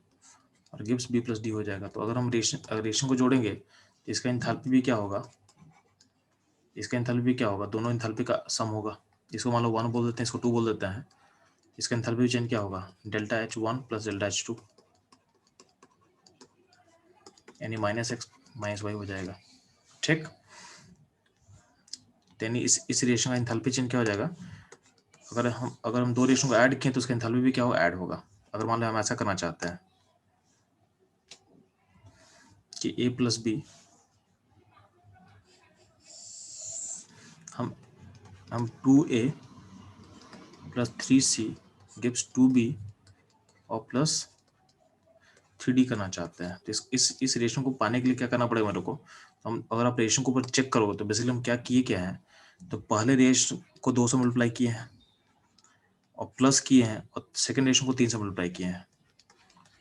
और गिव्स B + D हो जाएगा। तो अगर हम रिएक्शन को जोड़ेंगे तो इसका एंथैल्पी भी क्या होगा, दोनों एंथैल्पी का सम होगा। इसको मान लो 1 बोल देते हैं, इसको 2 बोल देते हैं। इसका एंथैल्पी चेंज क्या होगा, ΔH1 + ΔH2, यानी -x - y हो जाएगा। ठीक, यानी इस रिएक्शन का एंथैल्पी चेंज क्या हो जाएगा, अगर हम दो रिएक्शन को ऐड किए तो उसका एंथैल्पी भी क्या होगा, ऐड होगा। अगर मान लो हम ऐसा करना चाहते हैं कि A + B, हम 2A + 3C गिव्स 2B और +3D करना चाहते हैं। तो इस रेशियो को पाने के लिए क्या करना पड़ेगा मेरे को, हम अगर आप रेशियो को ऊपर चेक करोगे तो बेसिकली हम क्या हैं, तो पहले रेशियो को 2 से मल्टीप्लाई किए हैं और प्लस किए हैं, और सेकंड रेशियो को 3 से मल्टीप्लाई किए हैं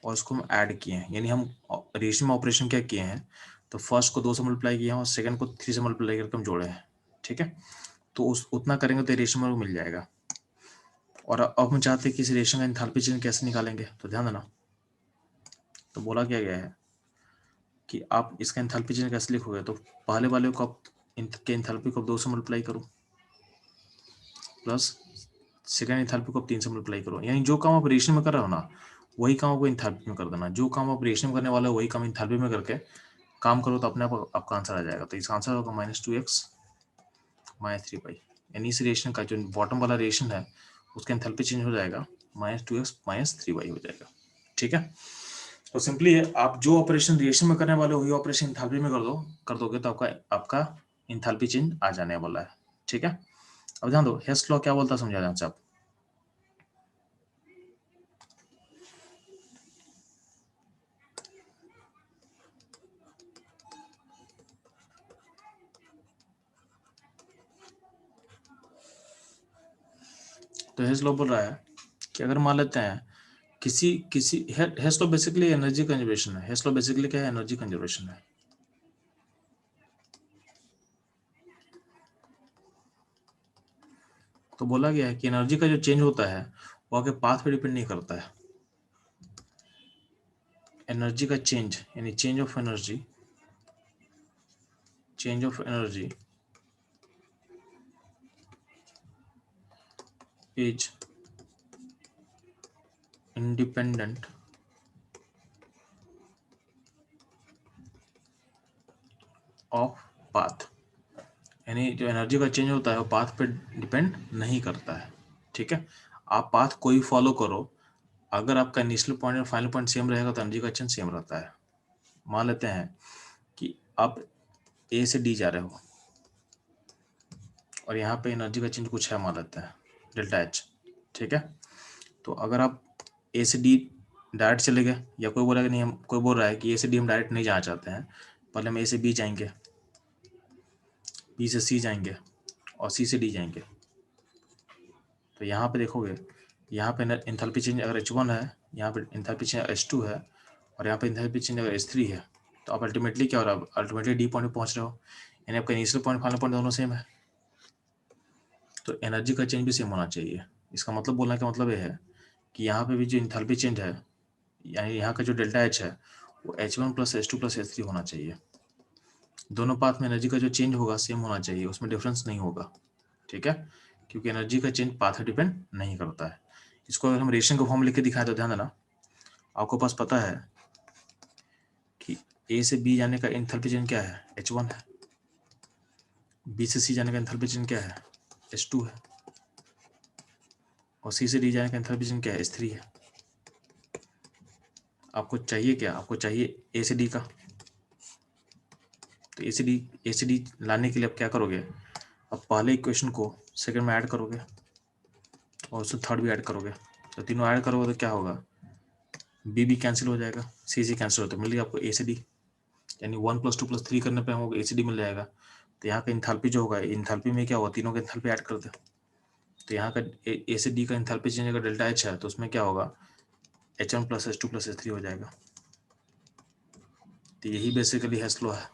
और इसको हम ऐड किए हैं। यानी हम रेशियो में ऑपरेशन क्या किए हैं, तो फर्स्ट को 2 से मल्टीप्लाई किए हैं और सेकंड को 3 से मल्टीप्लाई करके हम जोड़े हैं। ठीक है, तो उतना करेंगे तो रेशियो में मिल जाएगा। और अब हम चाहते हैं कि इस रेशियो का एंथैल्पी चेंज कैसे निकालेंगे, तो ध्यान देना। तो बोला क्या गया है कि आप इसका एंथैल्पी चेंज कैसे लिखोगे, तो पहले वाले को आप के एंथैल्पी को 2 से मल्टीप्लाई करो प्लस सेकंड एंथैल्पी को 3 से मल्टीप्लाई करो। यानी जो काम आप रेशियो में कर रहे हो ना, वही काम आपको एंथैल्पी में कर देना। जो काम आप रेशियो में करने वाले हो वही काम एंथैल्पी में करके काम करो, तो अपने आप आपका आंसर आ जाएगा। तो इसका आंसर होगा -2x - 3y। यानी इस रेशियो का जो बॉटम वाला रेशियो है उसका एंथैल्पी चेंज हो जाएगा, -2x - 3y हो जाएगा। ठीक है, तो सिंपली है, आप जो ऑपरेशन रिएक्शन में करने वाले हो वही ऑपरेशन एंथैल्पी में कर दोगे तो आपका एंथैल्पी चेंज आ जाने वाला है। ठीक है, अब ध्यान दो, हेस्ट लॉ क्या बोलता है, समझा ध्यान से आप। तो हेस्ट लॉ बोल रहा है कि अगर मान लेते हैं किसी Hess law basically energy conservation है। हेस्ट लॉ बेसिकली क्या है, एनर्जी कंजर्वेशन है। तो बोला गया है कि एनर्जी का जो चेंज होता है वो आगे पाथ पे डिपेंड नहीं करता है। एनर्जी का चेंज यानी change of energy is independent of path. यानी जो एनर्जी का चेंज होता है वो पाथ पे डिपेंड नहीं करता है। ठीक है, आप पाथ कोई फॉलो करो, अगर आपका इनिशियल पॉइंट और फाइनल पॉइंट सेम रहेगा तो एनर्जी का चेंज सेम रहता है। मान लेते हैं कि आप ए से डी जा रहे हो और यहाँ पे एनर्जी का चेंज कुछ है, मान लेते हैं ΔH। ठीक है, तो अगर आप ए से डी डायरेक्ट चले गए, या कोई बोला कि नहीं, हम कोई बोल रहा है कि ए से डी हम डायरेक्ट नहीं जाना चाहते हैं, पहले हम ए से बी जाएंगे, बी से सी जाएंगे और सी से डी जाएंगे। तो यहाँ पे देखोगे, यहाँ पे एंथैल्पी चेंज अगर H1 है, यहाँ पे एंथैल्पी चेंज H2 है और यहाँ पे एंथैल्पी चेंज अगर H3 है, तो आप अल्टीमेटली क्या हो रहा है, अल्टीमेटली डी पॉइंट पे पहुँच रहे हो। यानी आपका इनिशियल पॉइंट फाइनल पॉइंट दोनों सेम है, तो एनर्जी का चेंज भी सेम होना चाहिए। इसका मतलब बोलने का मतलब ये है कि यहाँ पे भी जो एंथैल्पी चेंज है, यानी यहाँ का जो ΔH है वो H1 + H2 + H3 होना चाहिए। दोनों पाथ में एनर्जी का जो चेंज होगा सेम होना चाहिए, उसमें डिफरेंस नहीं होगा। ठीक है, क्योंकि एनर्जी का चेंज पाथ डिपेंड नहीं करता है। इसको अगर हम रेशियो का फॉर्म लिख के दिखाएं तो ध्यान देना, आपको पास पता है कि ए से बी जाने का एंथैल्पी चेंज क्या है, H1 है। बी से सी जाने का एंथैल्पी चेंज क्या है, H2 है। और सी से डी जाने का एंथैल्पी चेंज क्या है, H3 है। आपको चाहिए क्या, आपको चाहिए ए से डी का। तो ए से डी लाने के लिए आप क्या करोगे, अब पहले इक्वेशन को सेकंड में ऐड करोगे और उससे थर्ड भी ऐड करोगे। तो तीनों ऐड करोगे तो क्या होगा, बी भी कैंसिल हो जाएगा, सी से कैंसिल होता है, मिल गया आपको ए से डी। यानी 1 + 2 + 3 करने पे हमको ए से डी मिल जाएगा। तो यहाँ का एंथैल्पी जो होगा, एंथैल्पी में क्या होगा, तीनों का एंथैल्पी ऐड कर दे। तो यहाँ का ए से डी का एंथैल्पी चेंज अगर ΔH है तो उसमें क्या होगा, H1 + H2 + H3 हो जाएगा। तो यही बेसिकली हेस्ट लॉ है।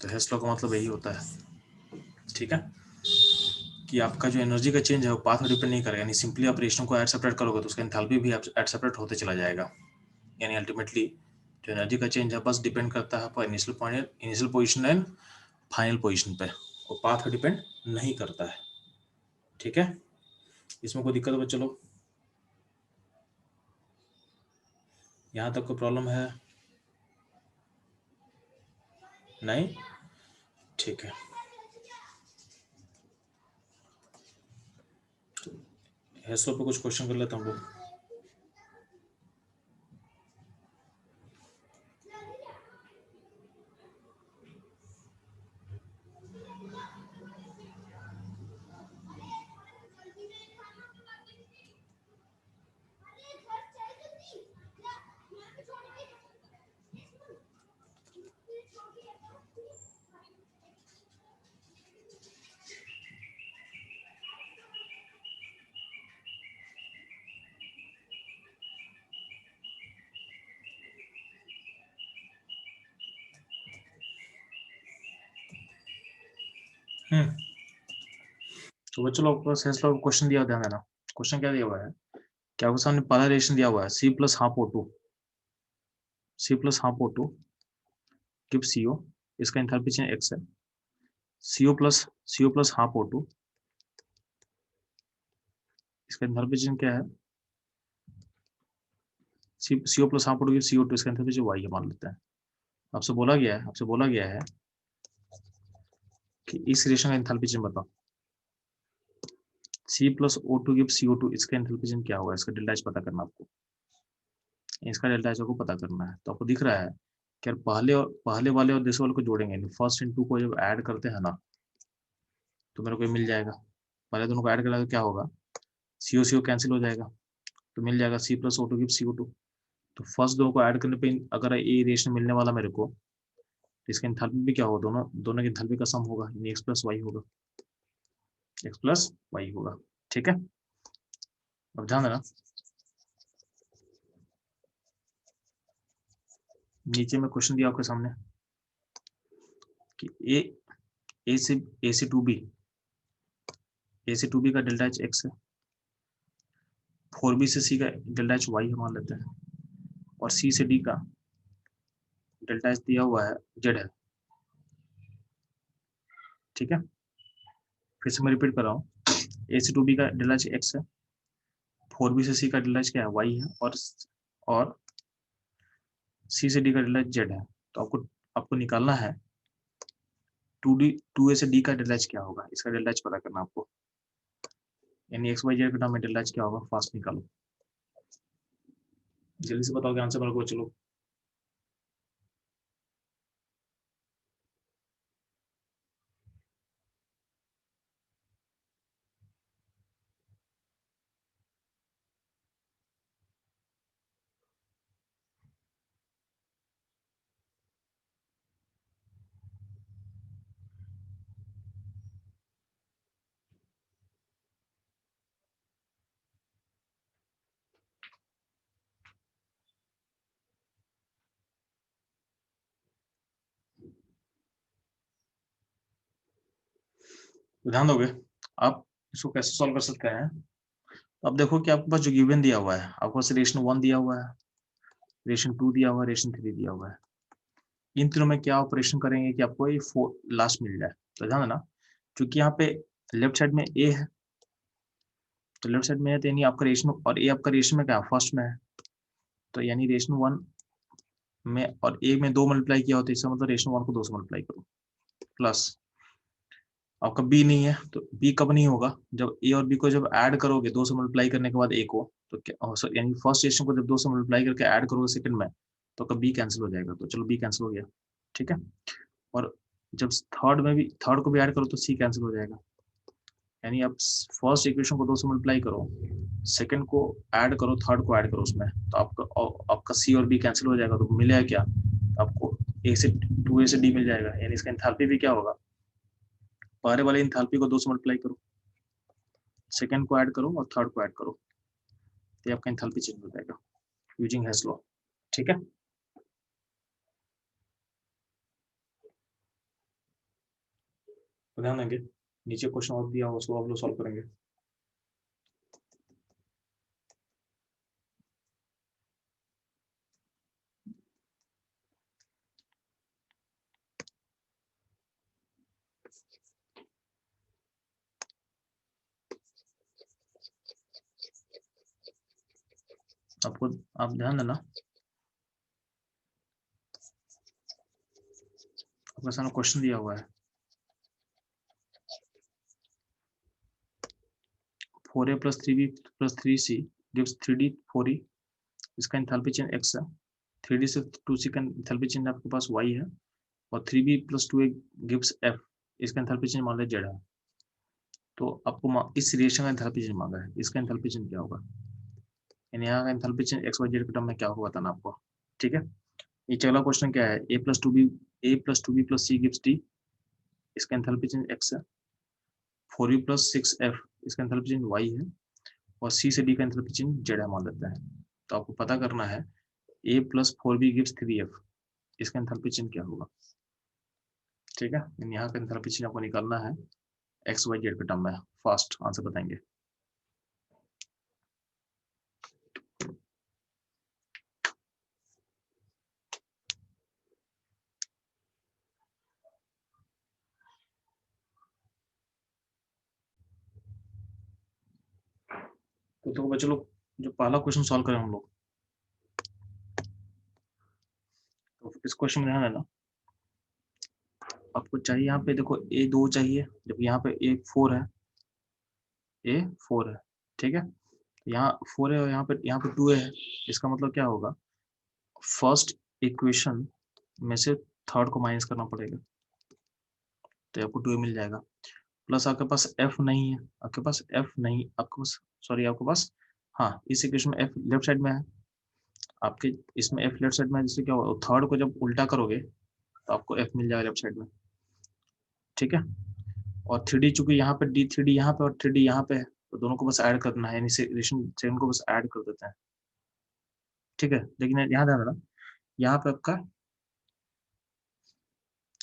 तो हेस लॉ का मतलब यही होता है, ठीक है, कि आपका जो एनर्जी का चेंज है वो पाथ में डिपेंड नहीं करेगा, यानी सिंपली आप रिएक्शन को ऐड सेपरेट करोगे तो उसका एंथैल्पी भी ऐड सेपरेट होते चला जाएगा, यानी अल्टीमेटली जो एनर्जी का चेंज है बस डिपेंड करता है आपका initial position and final position पे, और पाथ पे डिपेंड नहीं करता है, ठीक है। इसमें कोई दिक्कत हो चलो, यहाँ तक कोई प्रॉब्लम है? नहीं, ठीक है। हेसो पे कुछ क्वेश्चन कर लेता हूँ लोग। तो बच्चों लोग को सेंस लॉ क्वेश्चन दिया, ध्यान देना। क्वेश्चन क्या दिया हुआ है, क्या आपके सामने पहला रिलेशन दिया हुआ है C plus half O2, C plus half O2 give CO, इसका एंथैल्पी चेंज x है, CO प्लस हाफ O2, इसका एंथैल्पी चेंज क्या है, CO plus half O2 give CO2, इसका एंथैल्पी चेंज y है मान लेते हैं। आपसे बोला गया है कि इस रिएक्शन का एंथैल्पी चेंज बताओ, C plus O2 give CO2, इसका एंथैल्पी चेंज क्या होगा, इसका डेल्टा H पता करना आपको, इसका डेल्टा H को पता करना है। तो आपको दिख रहा है कि पहले वाले और दूसरे वाले को जोड़ेंगे, फर्स्ट एंड टू को जब ऐड करते हैं ना तो मेरे को ये मिल जाएगा, पहले दोनों को ऐड करेगा तो क्या होगा, CO कैंसिल हो जाएगा, तो मिल जाएगा C plus O2 give CO2। तो फर्स्ट दोनों को ऐड करने पे अगर ये रिएक्शन मिलने वाला मेरे को, तो इसका एंथैल्पी भी क्या होगा, दोनों की एंथैल्पी का सम होगा, यानी x प्लस वाई होगा, x प्लस वाई होगा, ठीक है। अब ध्यान देना, नीचे में क्वेश्चन दिया आपके सामने कि ए से टू बी का डेल्टा एच एक्स है, 4b से c का डेल्टा एच वाई है मान लेते हैं, और c से d का डेल्टा एच दिया हुआ है जेड है, ठीक है। फिर से मैं रिपीट कर रहा हूँ, ए से टू बी का डेल्टा एच एक्स है, 4b से c का डेल्टा एच क्या है, वाई है, और c से d का डेल्टा एच जेड है। तो आपको निकालना है 2a से d का डेल्टा एच क्या होगा, इसका डेल्टा एच पता करना आपको, यानी एक्स वाई जेड के टर्म में डेल्टा एच क्या होगा, फास्ट निकालो, जल्दी से बताओगे आंसर मेरे को, चलो। ध्यान दोगे, आप इसको कैसे सॉल्व कर सकते हैं। अब देखो कि आपके पास जो गिवन दिया हुआ है, आपके पास रिलेशन 1 दिया हुआ है, रिलेशन 2 दिया हुआ है, रिलेशन 3 दिया हुआ है। इन तीनों में क्या ऑपरेशन करेंगे कि आपको ये लास्ट मिल जाए। तो ध्यान देना, क्योंकि यहाँ पे लेफ्ट साइड में ए है, तो लेफ्ट साइड में है तो यानी आपका रिलेशन, और ए आपका रिलेशन में क्या फर्स्ट में है, तो यानी रिलेशन 1 में और ए में 2 मल्टीप्लाई किया होता है, इसका मतलब रिलेशन 1 को 2 से मल्टीप्लाई करो, प्लस आपका बी नहीं है, तो बी कब नहीं होगा, जब ए और बी को जब ऐड करोगे 2 से मल्टीप्लाई करने के बाद ए को, तो यानी फर्स्ट रिलेशन को जब 2 से मल्टीप्लाई करके ऐड करोगे सेकंड में, तो आपका बी कैंसिल हो जाएगा, तो चलो बी कैंसिल हो गया, ठीक है। और जब थर्ड को भी ऐड करो तो सी कैंसिल हो जाएगा, यानी आप फर्स्ट इक्वेशन को 2 से मल्टीप्लाई करो, सेकंड को ऐड करो, थर्ड को ऐड करो उसमें, तो आपका सी और बी कैंसिल हो जाएगा, तो मिलेगा क्या, आपको ए से 2a से डी मिल जाएगा, यानी इसका एंथैल्पी भी क्या होगा, पहले वाले एंथैल्पी को 2 से मल्टीप्लाई करो, सेकंड को ऐड करो और थर्ड को ऐड करो, तो आपका एंथैल्पी चेंज हो जाएगा यूजिंग हेस लॉ, ठीक है। तो ध्यान देंगे, नीचे क्वेश्चन और दिया हुआ उसको आप लोग सॉल्व करेंगे। आपको आप ध्यान देना, आपके सामने क्वेश्चन दिया हुआ है 4a plus 3b plus 3c gives 3d 4e, इसका एंथैल्पी चेंज x है, 3d से 2c का एंथैल्पी चेंज आपके पास y है, और 3b plus 2a gives f, इसका एंथैल्पी चेंज मान लीजिए z है। तो आपको इस रिएक्शन का एंथैल्पी चेंज मांगा है, इसका एंथैल्पी चेंज क्या होगा, यानी यहाँ का enthalpy change x y z के टर्म में क्या होगा बताना आपको। ठीक है, ये अगला क्वेश्चन क्या है, a plus 2b plus c gives d, इसका एंथैल्पी चेंज x है, 4e plus 6f, इसका एंथैल्पी चेंज y है, और c से d का एंथैल्पी चेंज z है मान लेते हैं। तो आपको पता करना है a plus 4b gives 3f, इसका एंथैल्पी चेंज क्या होगा। ठीक है, यहाँ का एंथैल्पी चेंज आपको निकालना है एक्स वाई जेड के टर्म में, फास्ट आंसर बताएंगे। तो बच्चे लोग जो पहला क्वेश्चन सॉल्व करें हम लोग, तो इस क्वेश्चन में ध्यान देना, आपको चाहिए यहाँ पे देखो a2 चाहिए, जब यहाँ पे a4 है, a4 है, ठीक है, यहाँ 4 है और यहाँ पे 2 है, इसका मतलब क्या होगा, फर्स्ट इक्वेशन में से थर्ड को माइनस करना पड़ेगा, तो आपको 2 मिल जाएगा, प्लस आपके पास f नहीं है, आपके पास f नहीं, आपके पास सॉरी आपके पास, हाँ इस इक्वेशन में f लेफ्ट साइड में है, आपके इसमें f लेफ्ट साइड में है, जिससे क्या होगा थर्ड को जब उल्टा करोगे तो आपको f मिल जाएगा लेफ्ट साइड में। ठीक है, और 3D चूंकि यहाँ पे d 3D यहाँ पे और 3D यहाँ पे है, तो दोनों को बस ऐड करना है, यानी सेकंड को बस ऐड कर देते हैं। ठीक है, लेकिन यहाँ ध्यान देना, यहाँ पे आपका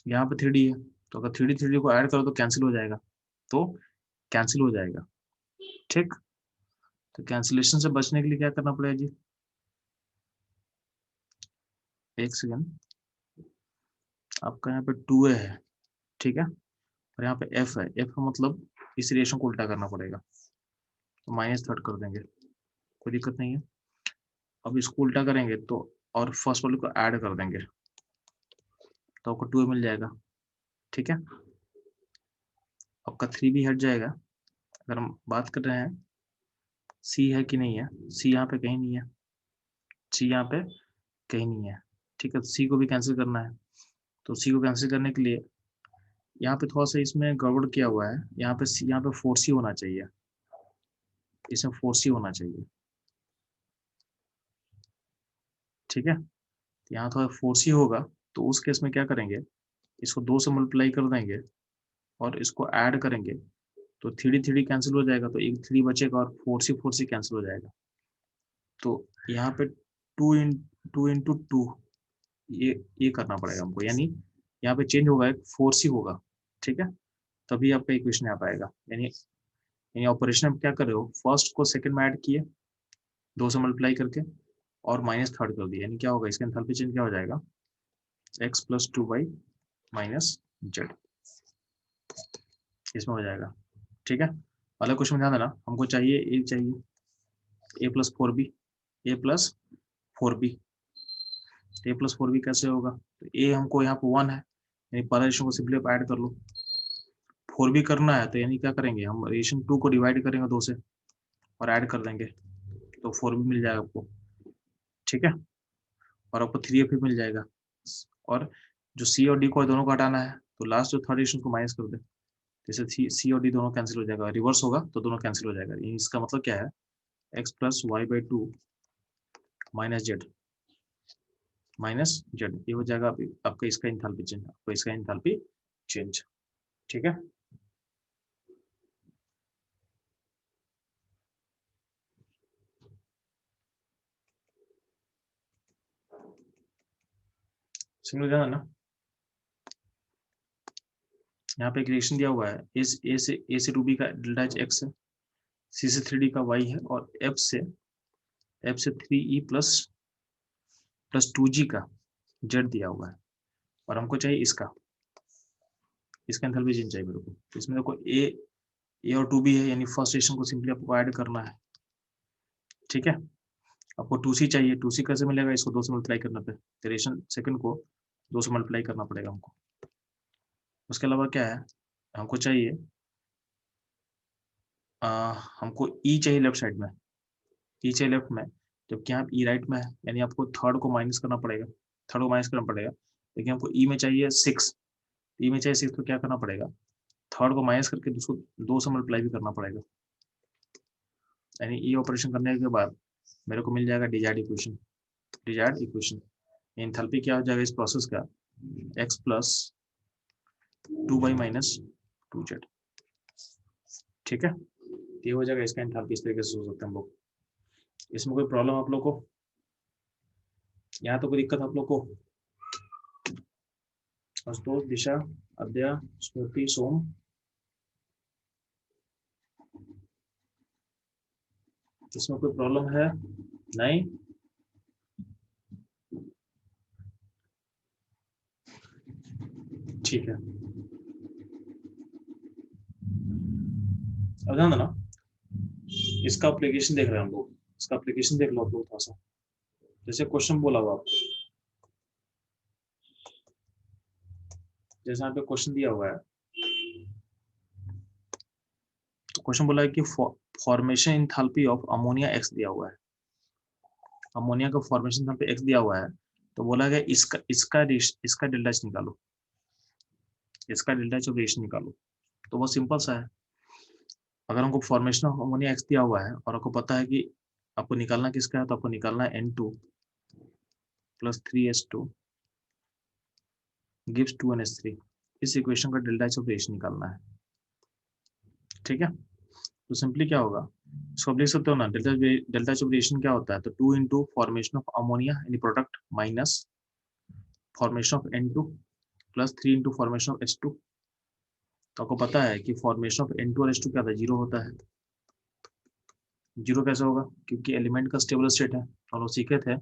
यहाँ पे 3D है, तो अगर 3D को ऐड करो तो कैंसिल हो जाएगा, तो कैंसिल हो जाएगा। ठीक, तो कैंसिलेशन से बचने के लिए क्या करना पड़ेगा जी, एक सेकेंड, आपका यहाँ पे 2a है, ठीक है, और यहाँ पे f है, f का मतलब इस रिएक्शन को उल्टा करना पड़ेगा, तो -3 कर देंगे, कोई दिक्कत नहीं है। अब इसको उल्टा करेंगे तो और फर्स्ट वाले को ऐड कर देंगे, तो आपको 2 मिल जाएगा। ठीक है, आपका 3 भी हट जाएगा। अगर हम बात कर रहे हैं सी है कि नहीं है, सी यहाँ पे कहीं नहीं है, सी यहाँ पे कहीं नहीं है। ठीक है, तो सी को भी कैंसिल करना है, तो सी को कैंसिल करने के लिए यहाँ पे थोड़ा सा इसमें गड़बड़ किया हुआ है, यहाँ पे 4c होना चाहिए, इसमें 4c होना चाहिए। ठीक है, तो यहाँ थोड़ा 4c होगा, तो उस केस में क्या करेंगे, इसको 2 से मल्टीप्लाई कर देंगे और इसको ऐड करेंगे, तो 3D कैंसिल हो जाएगा, तो एक 3 बचेगा और 4c कैंसिल हो जाएगा। तो यहाँ पे 2 × 2 ये करना पड़ेगा हमको, यानी यहाँ पे चेंज होगा, एक 4c होगा। ठीक है, तभी आपका इक्वेशन यहाँ पाएगा, यानी ऑपरेशन आप क्या कर रहे हो, फर्स्ट को सेकंड में ऐड किए 2 से मल्टीप्लाई करके और -3 कर दिया, यानी क्या होगा, इसका एंथैल्पी चेंज क्या हो जाएगा, x + 2y - z, इसमें हो जाएगा। ठीक है, वाला क्वेश्चन में ध्यान देना, हमको चाहिए a + 4b, a + 4b, a + 4b कैसे होगा, तो a हमको यहाँ पे 1 है, यानी पहला रेशियो को सिंपली आप ऐड कर लो, 4b करना है तो यानी क्या करेंगे, हम रेशियो 2 को डिवाइड करेंगे 2 से और ऐड कर देंगे, तो 4b मिल जाएगा आपको। ठीक है, और आपको 3f भी मिल जाएगा, और जो c और d को दोनों को हटाना है, तो लास्ट जो थर्ड रेशियो को माइनस कर दे, जैसे सी और डी दोनों कैंसिल हो जाएगा, रिवर्स होगा तो दोनों कैंसिल हो जाएगा, इसका मतलब क्या है, x + y/2 - z ये हो जाएगा आपका इसका एंथैल्पी चेंज, आपको इसका एंथैल्पी चेंज। ठीक है, समझ गया ना। यहाँ पे एक रिएक्शन दिया हुआ है, ए से 2b का डेल्टा एच एक्स है, सी से 3d का y है, और एफ से 3e प्लस 2g का z दिया हुआ है, और हमको चाहिए इसका एंथैल्पी चेंज चाहिए मेरे को। तो इसमें देखो ए और 2b है, यानी फर्स्ट रिएक्शन को सिंपली आपको ऐड करना है, ठीक है। आपको 2c चाहिए, 2c कैसे मिलेगा, इसको 2 से मल्टीप्लाई करने पे, तो रिएक्शन सेकंड को 2 से मल्टीप्लाई करना पड़ेगा हमको। उसके अलावा क्या है, हमको चाहिए हमको ई चाहिए लेफ्ट साइड में, ई चाहिए लेफ्ट में, जबकि यहाँ ई राइट में है, यानी आपको थर्ड को माइनस करना पड़ेगा, लेकिन हमको ई में चाहिए 6, ई में चाहिए 6, तो क्या करना पड़ेगा, थर्ड को माइनस करके उसको 2 से मल्टीप्लाई भी करना पड़ेगा, यानी ई ऑपरेशन करने के बाद मेरे को मिल जाएगा डिजायर्ड इक्वेशन। एंथैल्पी क्या हो जाएगा इस प्रोसेस का, x plus 2y minus 2z, ठीक है। ये हो जाएगा इसका एंथैल्पी, इस तरीके से सोच सकते हैं हम लोग। इसमें कोई प्रॉब्लम आप लोग को, यहाँ तो कोई दिक्कत आप लोग को? आशुतोष, दिशा, अद्या, स्मृति, सोम, इसमें कोई प्रॉब्लम है? नहीं? ठीक है, अब ध्यान देना, इसका एप्लीकेशन देख रहे हैं हम लोग, इसका एप्लीकेशन देख लो आप लोग थोड़ा सा। जैसे क्वेश्चन बोला हुआ आपको, जैसे यहाँ पे क्वेश्चन दिया हुआ है, तो क्वेश्चन बोला है कि formation enthalpy of ammonia x दिया हुआ है, अमोनिया का फॉर्मेशन एंथैल्पी एक्स दिया हुआ है, तो बोला गया इसका डेल्टा एच निकालो, इसका डेल्टा एच रेशियो निकालो। तो बहुत सिंपल सा है, अगर हमको फॉर्मेशन ऑफ अमोनिया एक्स दिया हुआ है और आपको पता है कि आपको निकालना किसका है, तो आपको निकालना है N2 plus 3H2 gives 2NH3, इस इक्वेशन का डेल्टा एच रेशियो निकालना है, ठीक है। तो सिंपली क्या होगा, इसको आप लिख सकते हो ना, डेल्टा एच रेशियो क्या होता है, तो 2 इंटू फॉर्मेशन ऑफ अमोनिया यानी product minus formation of N2 plus 3 into formation of H2। तो आपको पता है कि फॉर्मेशन ऑफ N2 और H2 क्या था, 0 होता है। 0 कैसे होगा, क्योंकि एलिमेंट का स्टेबल स्टेट है, हम लोग सीखे थे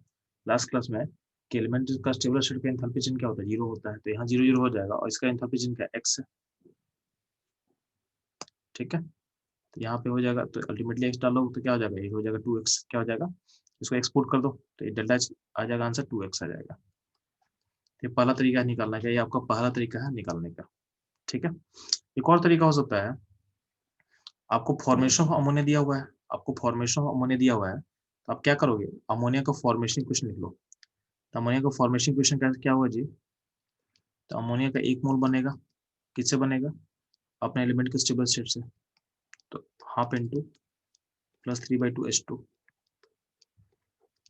लास्ट क्लास में कि एलिमेंट का स्टेबल स्टेट का एंथैल्पी चिन्ह क्या होता है, 0 होता है। तो यहाँ 0 0 हो जाएगा, और इसका एंथैल्पी चिन्ह क्या है, x है, ठीक है। तो यहाँ पे हो जाएगा, तो अल्टीमेटली x डालो तो क्या हो जाएगा, ये हो जाएगा 2x, क्या हो जाएगा, इसको एक्सपोर्ट कर दो तो ये डेल्टा आ जाएगा, आंसर 2x आ जाएगा। ये पहला तरीका है निकालने का, ये आपका पहला तरीका है निकालने का, ठीक है। एक और तरीका हो सकता है, आपको फॉर्मेशन ऑफ अमोनिया दिया हुआ है, तो आप क्या करोगे, अमोनिया का फॉर्मेशन इक्वेशन लिख लो। तो अमोनिया का फॉर्मेशन इक्वेशन क्या हुआ जी, तो अमोनिया का 1 मोल बनेगा, किससे बनेगा, अपने एलिमेंट के स्टेबल स्टेट से, तो हाफ इंटू प्लस 3/2H2,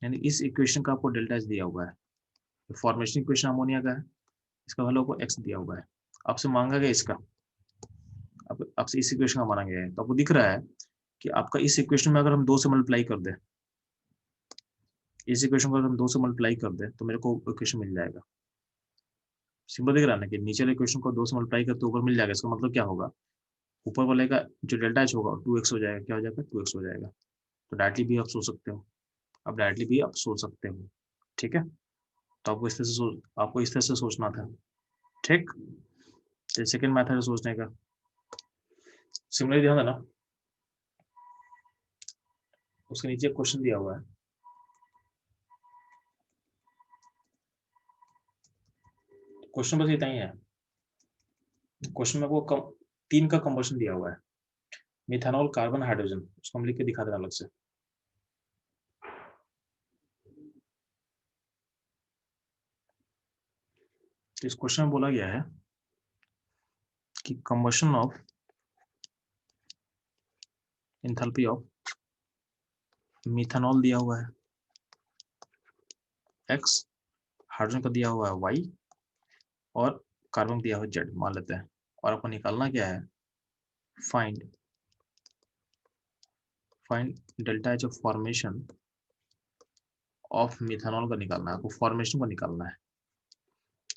यानी इस इक्वेशन का आपको डेल्टा एच दिया हुआ है, फॉर्मेशन इक्वेशन अमोनिया का है, इसका वैल्यू आपको x दिया हुआ है, आपसे मांगा गया इसका, आपसे इस इक्वेशन का मांगा गया है। तो आपको दिख रहा है कि आपका इस इक्वेशन में अगर हम 2 से मल्टीप्लाई कर दें, इस इक्वेशन को अगर हम 2 से मल्टीप्लाई कर दें तो मेरे को इक्वेशन मिल जाएगा। सिंपल दिख रहा है ना कि नीचे इक्वेशन को 2 से मल्टीप्लाई करते ऊपर मिल जाएगा, इसका मतलब क्या होगा, ऊपर वाले का जो डेल्टा एच होगा 2x हो जाएगा, क्या हो जाएगा, 2x हो जाएगा। तो डायरेक्टली भी आप सोच सकते हो, ठीक है। तो आपको इस तरह से सोचना था, ठीक। तो सेकंड मेथड है सोचने का, सिमिलरली ध्यान देना, उसके नीचे क्वेश्चन दिया हुआ है, क्वेश्चन बस इतना ही है। क्वेश्चन में वो 3 का कंबशन दिया हुआ है, मिथानॉल, कार्बन, हाइड्रोजन, उसको हम लिख के दिखा देना अलग से। तो इस क्वेश्चन में बोला गया है कि combustion of enthalpy of methanol दिया हुआ है x, हाइड्रोजन का दिया हुआ है y, और कार्बन दिया हुआ है z मान लेते हैं, और आपको निकालना क्या है, find delta H of formation of methanol का निकालना है, आपको फॉर्मेशन को निकालना है,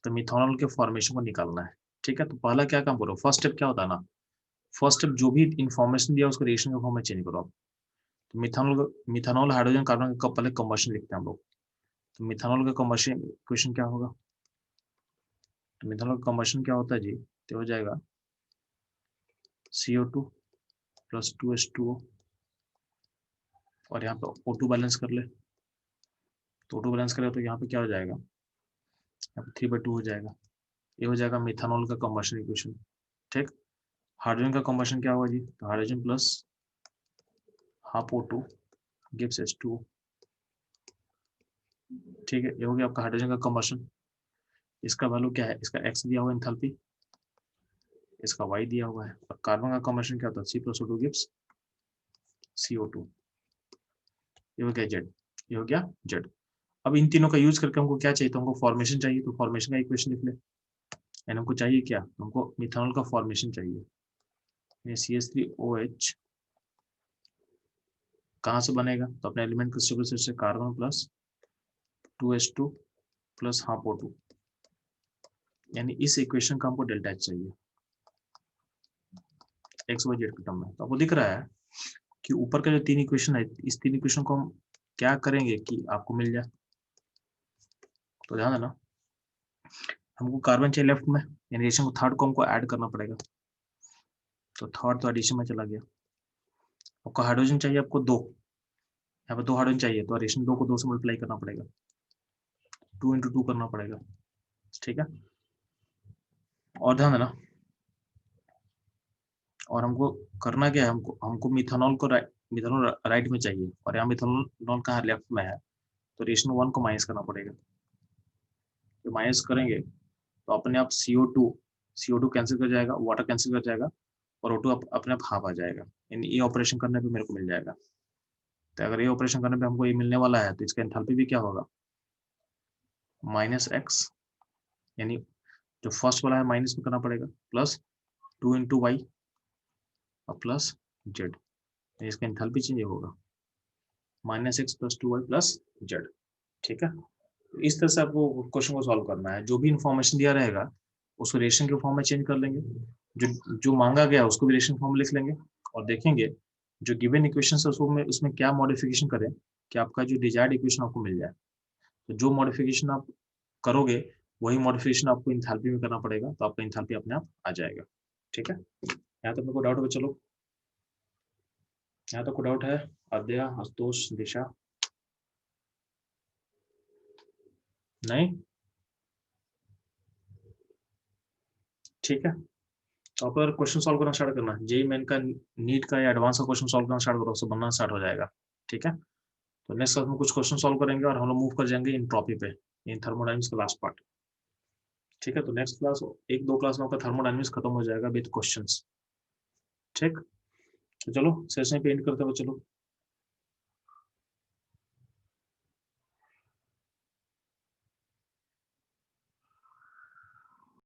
तो मिथानॉल के फॉर्मेशन को निकालना है, ठीक है, तो पहला क्या काम करो, फर्स्ट स्टेप क्या होता है ना, फर्स्ट स्टेप जो भी इंफॉर्मेशन दिया उसको रिएक्शन के फॉर्म में चेंज करो आप। तो मिथानॉल हाइड्रोजन कार्बन का पहले कंबशन लिखते हैं हम लोग। तो मिथानॉल का कंबशन इक्वेशन क्या होगा, तो मिथानॉल का कंबशन क्या होता है जी, तो हो जाएगा CO2 प्लस 2H2O, और यहाँ पे O2 बैलेंस कर ले, तो O2 बैलेंस करें तो यहाँ पे क्या हो जाएगा, यहाँ पे 3/2 हो जाएगा। ये हो जाएगा मिथानॉल का कंबशन इक्वेशन। ठीक, हाइड्रोजन का कंबशन क्या होगा जी, तो hydrogen plus half O2 gives H2O। ठीक है, ये हो गया आपका हाइड्रोजन का कंबशन। इसका वैल्यू क्या है, इसका x दिया हुआ है एंथैल्पी, इसका y दिया हुआ है। और कार्बन का कंबशन क्या होता है, C+O2 गिव्स CO2। ये हो गया Z, ये हो गया Z। अब इन तीनों का यूज करके हमको क्या चाहिए, तो हमको फॉर्मेशन चाहिए, तो फॉर्मेशन का इक्वेशन लिख ले। एंड हमको चाहिए क्या, हमको मिथानॉल का फॉर्मेशन चाहिए। ये CH3OH कहाँ से बनेगा, तो अपने एलिमेंट के स्टेबल से carbon plus 2H2 plus half O2, यानी इस इक्वेशन का हमको डेल्टा H चाहिए XYZ के टर्म में। तो आपको दिख रहा है कि ऊपर का जो तीन इक्वेशन है, इस तीन इक्वेशन को हम क्या करेंगे कि आपको मिल जाए। तो ध्यान देना, हमको कार्बन चाहिए लेफ्ट में, यानी रिएक्शन को थर्ड को हमको ऐड करना पड़ेगा। तो थर्ड तो एडिशन में चला गया। आपको हाइड्रोजन चाहिए, आपको 2, यहाँ पे 2 हाइड्रोजन चाहिए, तो एडिशन 2 को 2 से मल्टीप्लाई करना पड़ेगा, 2 × 2 करना पड़ेगा। ठीक है, और ध्यान देना, और हमको करना क्या है, हमको मिथानॉल को मिथानॉल राइट में चाहिए, और यहाँ मिथानॉल कहाँ लेफ्ट में है, तो रिएक्शन 1 को माइनस करना पड़ेगा। तो माइनस करेंगे तो अपने आप CO2 कैंसिल कर जाएगा, वाटर कैंसिल कर जाएगा, और O2 अपने आप हाफ आ जाएगा। यानी ये ऑपरेशन करने पे मेरे को मिल जाएगा। तो अगर ये ऑपरेशन करने पे हमको ये मिलने वाला है, तो इसका एंथैल्पी भी क्या होगा, -x, यानी जो फर्स्ट वाला है माइनस में करना पड़ेगा, प्लस 2 × y और प्लस z, इसका एंथैल्पी चेंज होगा -x + 2y + z। ठीक है, इस तरह से आपको क्वेश्चन को सॉल्व करना है। जो भी इंफॉर्मेशन दिया रहेगा उसको रिएक्शन के फॉर्म में चेंज कर लेंगे, जो मांगा गया उसको भी रिएक्शन फॉर्म में लिख लेंगे, और देखेंगे जो गिवन इक्वेशन है उसमें क्या मॉडिफिकेशन करें कि आपका जो डिजायर्ड इक्वेशन आपको मिल जाए। तो जो मॉडिफिकेशन आप करोगे वही मॉडिफिकेशन आपको इंथैल्पी में करना पड़ेगा, तो आपका इंथैल्पी अपने आप आ जाएगा। ठीक है, यहाँ तक मेरे को डाउट हो, चलो यहाँ तक को डाउट है, अद्या, आशुतोष, दिशा, नहीं? ठीक है, तो आप अगर क्वेश्चन सॉल्व करना स्टार्ट करना, जेई मेन का नीट का या एडवांस का क्वेश्चन सॉल्व करना स्टार्ट करो, उससे बनना स्टार्ट हो जाएगा। ठीक है, तो नेक्स्ट क्लास में कुछ क्वेश्चन सॉल्व करेंगे और हम लोग मूव कर जाएंगे एंट्रोपी पे, इन थर्मोडायनामिक्स का लास्ट पार्ट। ठीक है, तो नेक्स्ट क्लास 1-2 क्लास में आपका थर्मोडायनामिक्स खत्म हो जाएगा विद क्वेश्चंस। ठीक, तो चलो सेशन पे एंड करते हुए चलो।